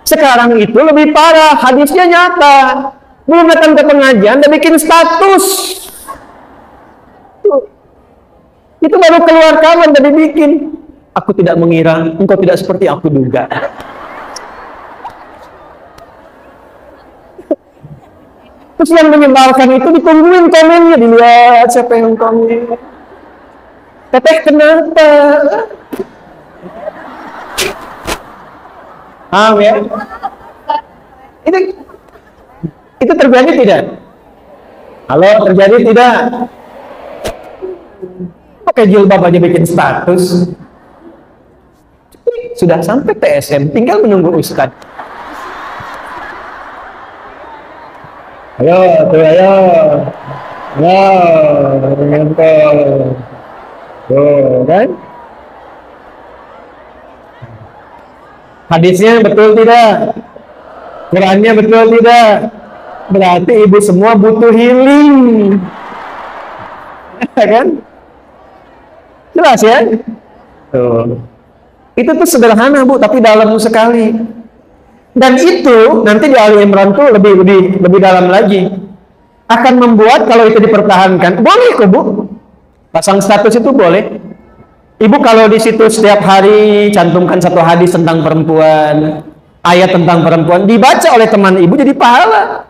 Sekarang itu lebih parah, hadisnya nyata. Belum datang ke pengajian, udah bikin status. Itu baru keluar kawan tadi bikin. Aku tidak mengira, engkau tidak seperti aku duga. Terus yang menyebalkan itu ditungguin komennya, dilihat siapa yang komen. Teteh kenapa? Ya. Itu terjadi tidak? Halo, terjadi tidak? Pakai jilbab aja bikin status. Sudah sampai TSM, tinggal menunggu Ustad. Ayo, ayo. Tuh, kan? Hadisnya betul tidak? Qurannya betul tidak? Berarti ibu semua butuh healing. Kan? Jelas ya? Tuh. Itu tuh sederhana Bu, tapi dalam sekali. Dan itu nanti di Ali Imran tuh lebih dalam lagi. Akan membuat kalau itu dipertahankan, boleh kok Bu. Pasang status itu boleh. Ibu kalau di situ setiap hari cantumkan satu hadis tentang perempuan, ayat tentang perempuan, dibaca oleh teman ibu jadi pahala.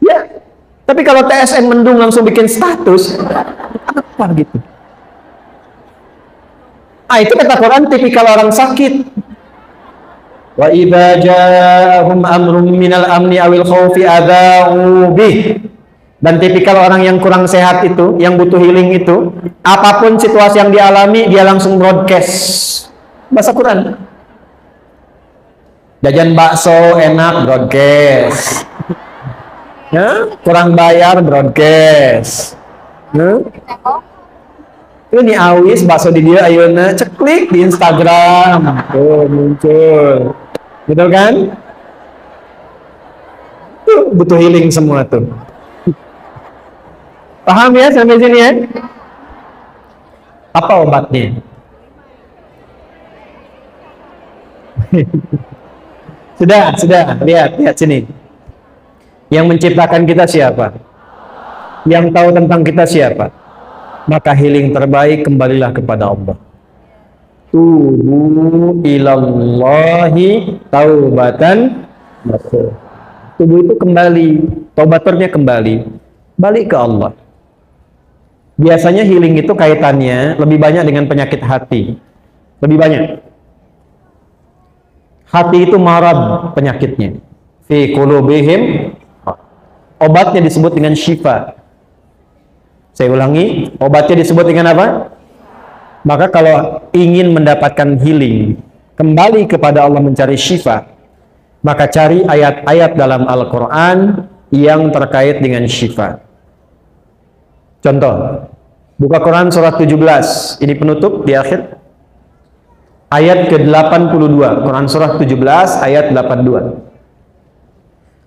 Ya. Tapi kalau TSN mendung langsung bikin status, apa gitu? Itu kata Quran tipikal orang sakit. Wa idza ja'ahum amrun minal amni awil khaufi adza'u bih. Dan tipikal orang yang kurang sehat itu, yang butuh healing itu, apapun situasi yang dialami, dia langsung broadcast. Bahasa Quran. Jajan bakso enak, broadcast. Ya, kurang bayar, broadcast. Ini awis bakso di dia, ayeuna ceklik di Instagram. Tuh, muncul. Betul kan? Tuh, butuh healing semua tuh. Paham ya sampai sini ya? Apa obatnya? Sudah. Lihat sini. Yang menciptakan kita siapa? Yang tahu tentang kita siapa? Maka healing terbaik kembalilah kepada Allah. Tubu ilallahi taubatan nasuha. Tubuh itu kembali, taubaturnya kembali, balik ke Allah. Biasanya healing itu kaitannya lebih banyak dengan penyakit hati. Lebih banyak. Hati itu marad penyakitnya. Fi qulubihim. Obatnya disebut dengan syifa. Saya ulangi, obatnya disebut dengan apa? Maka kalau ingin mendapatkan healing, kembali kepada Allah mencari syifa, maka cari ayat-ayat dalam Al-Quran yang terkait dengan syifa. Contoh, buka Quran surat 17, ini penutup di akhir. Ayat ke-82, Quran surah 17 ayat 82.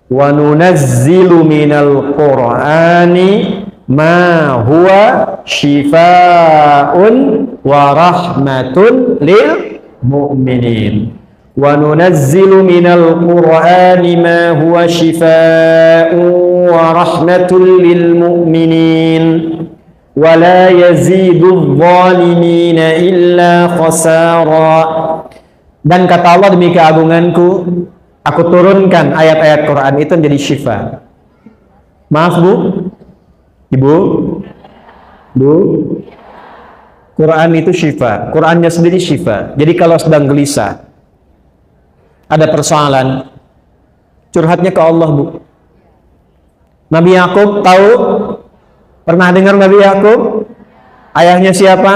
Wa nunazzilu minal Qur'ani ma huwa shifaa'un wa rahmatun lil mu'minin. Wa nunazzilu minal Qur'ani ma huwa shifaa'un wa rahmatun lil mu'minin. Wa la yazidul zalimina illa khasara. Dan kata Allah, demi keagunganku, aku turunkan ayat-ayat Quran itu menjadi syifa. Maaf Bu, Ibu, Bu, Quran itu syifa. Qurannya sendiri syifa. Jadi kalau sedang gelisah, ada persoalan, curhatnya ke Allah Bu. Nabi Yakub tahu? Pernah dengar Nabi Yakub? Ayahnya siapa?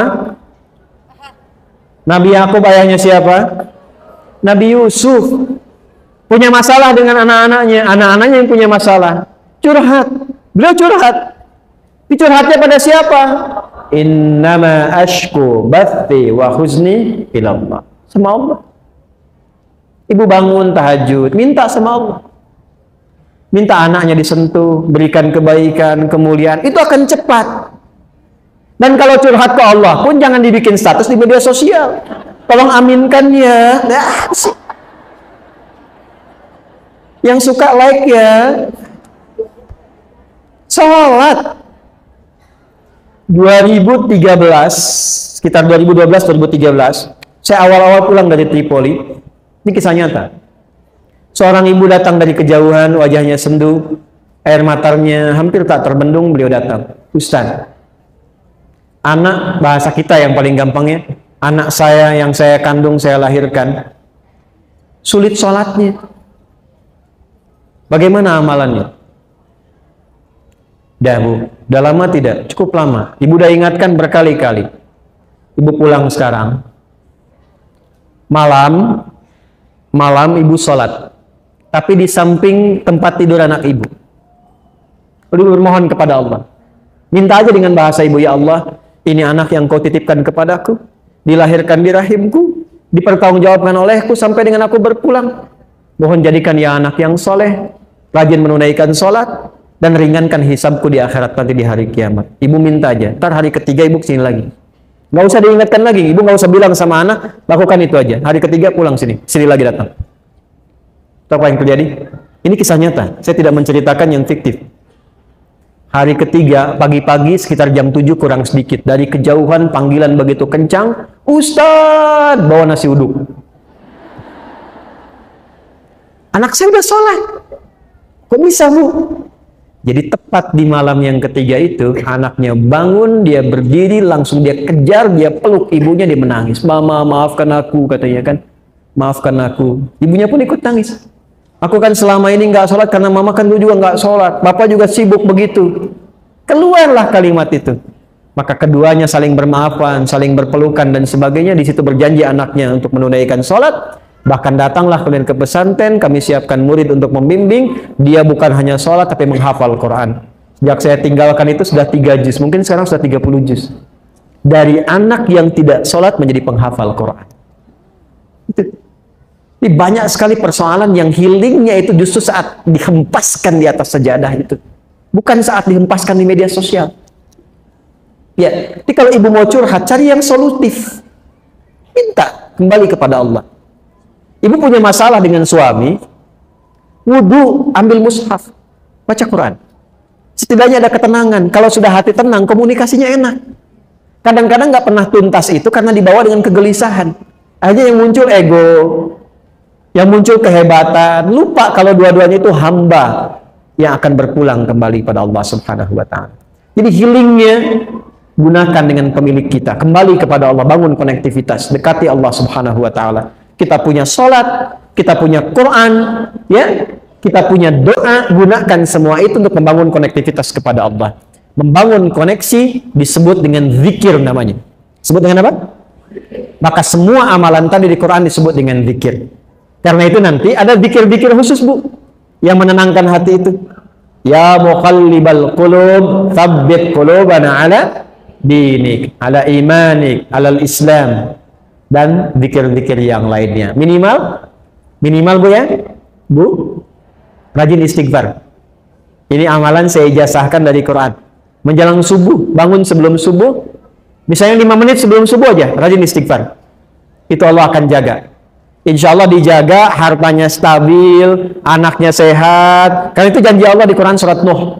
Nabi Yakub ayahnya siapa? Nabi Yusuf. Punya masalah dengan anak-anaknya yang punya masalah. Curhat. Beliau curhat. Curhatnya pada siapa? Innama ashku bathi wa huzni ilallah. Sama Allah. Ibu bangun tahajud, minta sama Allah. Minta anaknya disentuh, berikan kebaikan, kemuliaan. Itu akan cepat. Dan kalau curhat ke Allah pun jangan dibikin status di media sosial. Tolong aminkan ya. Yang suka like ya. Salat 2013, sekitar 2012-2013, saya awal-awal pulang dari Tripoli. Ini kisah nyata. Seorang ibu datang dari kejauhan, wajahnya sendu, air matanya hampir tak terbendung. Beliau datang, Ustaz, anak, bahasa kita yang paling gampangnya, anak saya yang saya kandung, saya lahirkan, sulit sholatnya. Bagaimana amalannya? Dah Bu, udah lama tidak? Cukup lama. Ibu udah ingatkan berkali-kali. Ibu pulang sekarang. Malam ibu sholat. Tapi di samping tempat tidur anak ibu. Ibu bermohon kepada Allah. Minta aja dengan bahasa ibu, ya Allah, ini anak yang kau titipkan kepadaku, dilahirkan di rahimku, dipertanggungjawabkan olehku sampai dengan aku berpulang. Mohon jadikan ya anak yang soleh, rajin menunaikan sholat, dan ringankan hisabku di akhirat nanti di hari kiamat. Ibu minta aja, ntar hari ketiga ibu kesini lagi. Nggak usah diingatkan lagi, ibu nggak usah bilang sama anak, lakukan itu aja. Hari ketiga pulang sini lagi datang. Tahu apa yang terjadi? Ini kisah nyata, saya tidak menceritakan yang fiktif. Hari ketiga, pagi-pagi sekitar jam 7 kurang sedikit, dari kejauhan panggilan begitu kencang, Ustadz, bawa nasi uduk. Anak saya udah sholat. Kok bisa Bu? Jadi tepat di malam yang ketiga itu, anaknya bangun, dia berdiri, langsung dia kejar, dia peluk ibunya, dia menangis. Mama, maafkan aku, katanya kan. Maafkan aku. Ibunya pun ikut nangis. Aku kan selama ini nggak sholat karena mama kan dulu juga nggak sholat. Bapak juga sibuk begitu. Keluarlah kalimat itu. Maka keduanya saling bermaafan, saling berpelukan dan sebagainya. Di situ berjanji anaknya untuk menunaikan sholat. Bahkan datanglah kalian ke pesantren, kami siapkan murid untuk membimbing. Dia bukan hanya sholat tapi menghafal Quran. Sejak saya tinggalkan itu sudah 3 juz, mungkin sekarang sudah 30 juz. Dari anak yang tidak sholat menjadi penghafal Quran. Itu. Ini banyak sekali persoalan yang healingnya itu justru saat dihempaskan di atas sajadah itu. Bukan saat dihempaskan di media sosial. Ya, jadi kalau ibu mau curhat, cari yang solutif. Minta kembali kepada Allah. Ibu punya masalah dengan suami, wudu, ambil mushaf, baca Quran. Setidaknya ada ketenangan. Kalau sudah hati tenang, komunikasinya enak. Kadang-kadang nggak pernah tuntas itu karena dibawa dengan kegelisahan. Akhirnya yang muncul ego, yang muncul kehebatan, lupa kalau dua-duanya itu hamba yang akan berpulang kembali pada Allah Subhanahu wa Ta'ala. Jadi healingnya gunakan dengan pemilik kita, kembali kepada Allah, bangun konektivitas, dekati Allah Subhanahu wa Ta'ala. Kita punya sholat, kita punya Quran, ya, kita punya doa, gunakan semua itu untuk membangun konektivitas kepada Allah. Membangun koneksi disebut dengan zikir namanya. Sebut dengan apa? Maka semua amalan tadi di Quran disebut dengan zikir. Karena itu nanti ada zikir-zikir khusus Bu, yang menenangkan hati itu. Ya muqallibal qulub, tsabbit qulubana ala dinik, ala imanik, alal islam. Dan zikir-zikir yang lainnya. Minimal Bu ya, Bu, rajin istighfar. Ini amalan saya ijazahkan dari Quran. Menjelang subuh, bangun sebelum subuh, misalnya 5 menit sebelum subuh aja, rajin istighfar. Itu Allah akan jaga. Insya Allah dijaga, hartanya stabil, anaknya sehat. Karena itu janji Allah di Quran surat Nuh.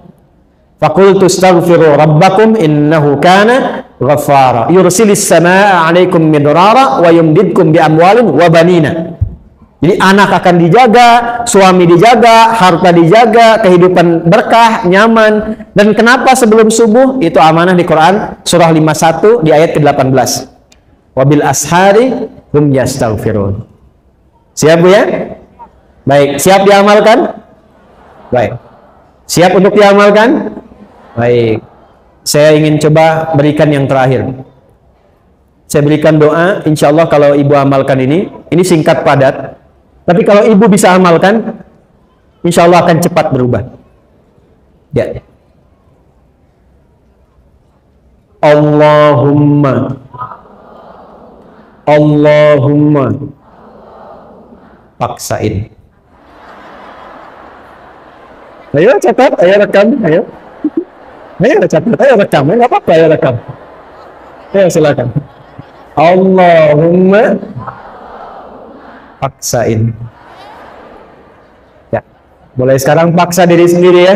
Faqultu astaghfiru rabbakum innahu kana ghaffara yursilis samaa'a 'alaikum midrara wa yumdidkum bi amwalin wa banina. Jadi anak akan dijaga, suami dijaga, harta dijaga, kehidupan berkah, nyaman. Dan kenapa sebelum subuh? Itu amanah di Quran surah 51 di ayat ke-18. Wabil ashari hum yastaghfirun. Siap Bu ya? Baik, siap diamalkan? Baik. Siap untuk diamalkan? Baik. Saya ingin coba berikan yang terakhir. Saya berikan doa, insya Allah kalau Ibu amalkan ini singkat padat. Tapi kalau Ibu bisa amalkan, insya Allah akan cepat berubah. Ya. Allahumma paksain. Ayo catat, ayo rekam, ayo. Ayo catat, ayo rekam, nggak apa-apa, ayo rekam. Ayo silakan. Allahumma paksain. Ya, mulai sekarang paksa diri sendiri ya.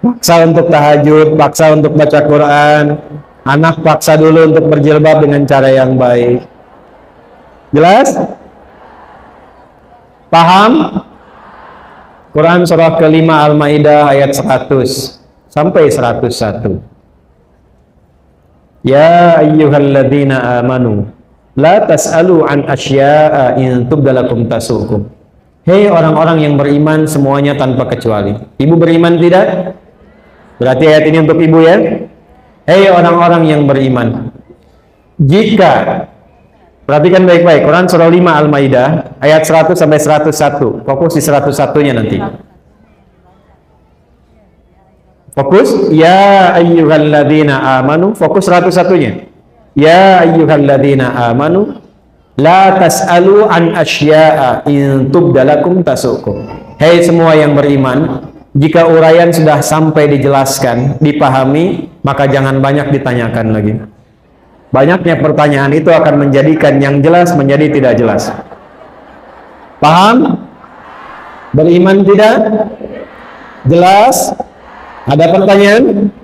Paksa untuk tahajud, paksa untuk baca Quran. Anak paksa dulu untuk berjilbab dengan cara yang baik. Jelas? Paham? Quran surah ke-5 Al-Maidah ayat 100 sampai 101. Ya ayyuhalladzina amanu la tas'alu an asya'a in tubdalakum tasukum. Hei orang-orang yang beriman semuanya tanpa kecuali. Ibu beriman tidak? Berarti ayat ini untuk ibu ya. Hei orang-orang yang beriman, jika, perhatikan baik-baik, Quran surah 5 Al-Maidah ayat 100 sampai 101. Fokus di 101-nya nanti. Fokus ya ayyuhalladzina amanu, fokus 101-nya. Ya ayyuhalladzina amanu la tas'alu an asya'a in tubdalakum tasukum. Hei semua yang beriman, jika uraian sudah sampai dijelaskan, dipahami, maka jangan banyak ditanyakan lagi. Banyaknya pertanyaan itu akan menjadikan yang jelas menjadi tidak jelas. Paham? Beriman tidak? Jelas? Ada pertanyaan?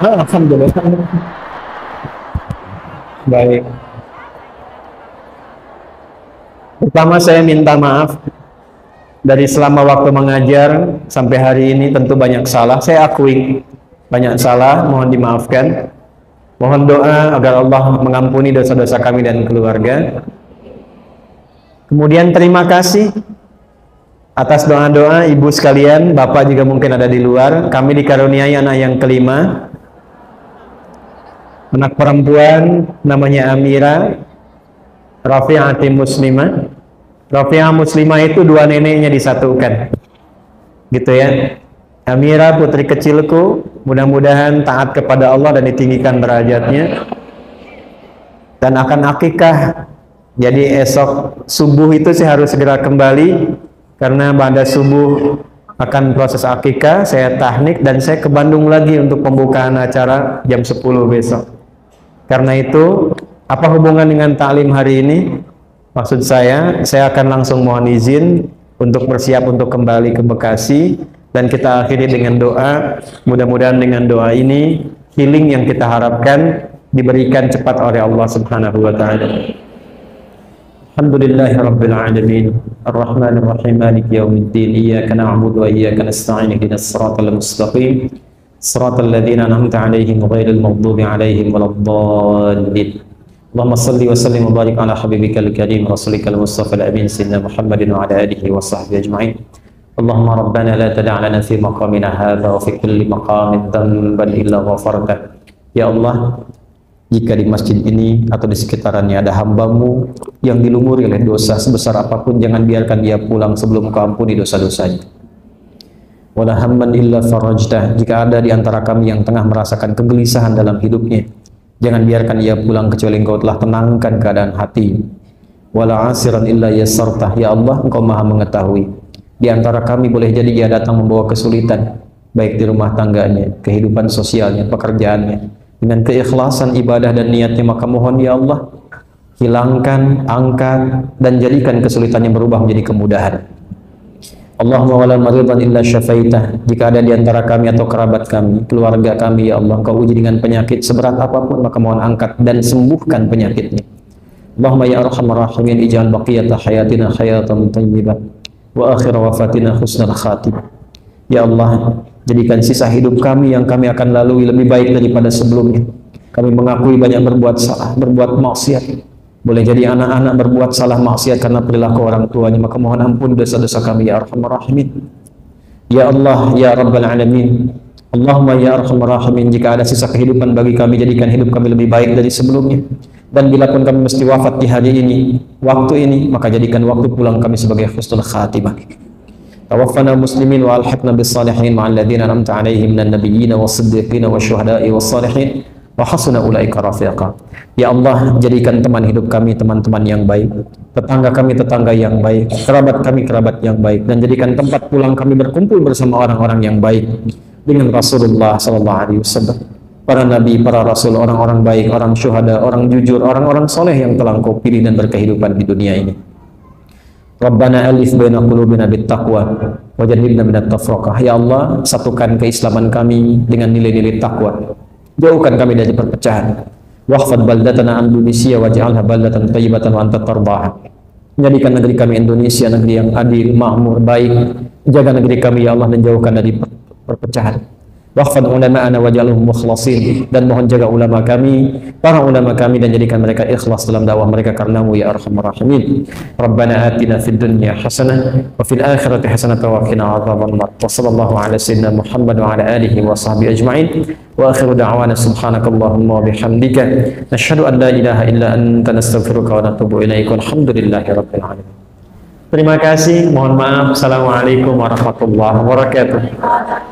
Alhamdulillah. Baik. Pertama saya minta maaf dari selama waktu mengajar sampai hari ini tentu banyak salah. Saya akui banyak salah, mohon dimaafkan. Mohon doa agar Allah mengampuni dosa-dosa kami dan keluarga. Kemudian terima kasih atas doa-doa ibu sekalian, bapak juga mungkin ada di luar. Kami dikaruniai anak yang kelima, anak perempuan namanya Amira Rafi'ati Muslimah. Rafi'ah Muslimah itu dua neneknya disatukan, gitu ya. Amira putri kecilku, mudah-mudahan taat kepada Allah dan ditinggikan derajatnya, dan akan akikah. Jadi esok subuh itu saya harus segera kembali, karena pada subuh akan proses akikah. Saya tahnik dan saya ke Bandung lagi untuk pembukaan acara jam 10 besok. Karena itu, apa hubungan dengan taklim hari ini? Maksud saya akan langsung mohon izin untuk bersiap untuk kembali ke Bekasi, dan kita akhiri dengan doa. Mudah-mudahan dengan doa ini healing yang kita harapkan diberikan cepat oleh Allah Subhanahu wa taala. Alhamdulillahirabbil alamin, arrahmanir rahim, maliki yaumiddin, iyyaka na'budu wa iyyaka nasta'in, ihdinas siratal mustaqim, siratal ladzina an'amta 'alaihim ghairil maghdubi 'alaihim waladdallin. Allahumma salli wa sallim wa barik ala habibikal karim rasulikal mustafa al-amin sayyidina Muhammadin wa ala alihi wa sahbihi ajma'in. Allahumma rabbana la tada' lana fi maqamina hadha wa fi kulli maqamin dhanban illa ghafarta. Ya Allah, jika di masjid ini atau di sekitarannya ada hambamu yang dilumuri oleh dosa sebesar apapun, jangan biarkan dia pulang sebelum Kau ampuni dosa-dosanya. Wala hamman illa farajtah, jika ada di antara kami yang tengah merasakan kegelisahan dalam hidupnya, jangan biarkan ia pulang kecuali Engkau telah tenangkan keadaan hati. Wala asiran illa yassartah, ya Allah Engkau maha mengetahui. Di antara kami boleh jadi ia datang membawa kesulitan, baik di rumah tangganya, kehidupan sosialnya, pekerjaannya. Dengan keikhlasan ibadah dan niatnya, maka mohon ya Allah, hilangkan, angkat, dan jadikan kesulitannya berubah menjadi kemudahan. Allahumma wala maridan illa syafaitah. Jika ada di antara kami atau kerabat kami, keluarga kami, ya Allah, Engkau uji dengan penyakit seberat apapun, maka mohon angkat dan sembuhkan penyakitnya. Allahumma ya arhamar rahimin, ij'al baqiyata hayatina hayatan thayyibah wa akhir wafatina husnul khatimah. Ya Allah, jadikan sisa hidup kami yang kami akan lalui lebih baik daripada sebelumnya. Kami mengakui banyak berbuat salah, berbuat maksiat. Boleh jadi anak-anak berbuat salah maksiat karena perilaku orang tuanya, maka mohon ampun dosa-dosa kami ya arhamar rahimin. Ya Allah, ya Rabbal alamin. Allahumma ya arhamar rahimin, jika ada sisa kehidupan bagi kami, jadikan hidup kami lebih baik dari sebelumnya. Dan bila pun kami mesti wafat di hari ini, waktu ini, maka jadikan waktu pulang kami sebagai husnul khatimah. Tawaffana muslimin wa alhaqna bis salihin ma'al ladzina an'amta 'alaihim minan nabiyyin was-siddiqin wasyuhada'i was-salihin wa hasuna ulaika rafiqa. Ya Allah, jadikan teman hidup kami teman-teman yang baik, tetangga kami tetangga yang baik, kerabat kami kerabat yang baik, dan jadikan tempat pulang kami berkumpul bersama orang-orang yang baik dengan Rasulullah sallallahu alaihi wasallam, para nabi, para rasul, orang-orang baik, orang syuhada, orang jujur, orang-orang soleh yang telah Engkau pilih dan berkehidupan di dunia ini. Rabbana alif baina qulubina bittaqwa wa jannibna minat tafraqah. Ya Allah, satukan keislaman kami dengan nilai-nilai takwa. Jauhkan kami dari perpecahan. Wahfad baldatana Indonesia waj'alha baldatan thayyibatan wa anta tardaha. Jadikan negeri kami Indonesia negeri yang adil, makmur, baik. Jaga negeri kami ya Allah dan jauhkan dari perpecahan. Wahfad ulama'ana waj'alhum mukhlasin, dan mohon jaga ulama kami, para ulama kami, dan jadikan mereka ikhlas dalam dakwah mereka karenamu ya arhamar rahimin. Rabbana atina fid dunya hasanah wa fil akhirati hasanah wa qina adzabannar. Wa sallallahu ala sayyidina Muhammad wa ala alihi wa sahbihi ajma'in. Wa akhiru da'wana subhanakallahumma wa bihamdika nashhadu an la ilaha illa anta nastaghfiruka wa natubu ilaik. Walhamdulillahi rabbil alamin. Terima kasih, mohon maaf. Assalamualaikum warahmatullahi wabarakatuh.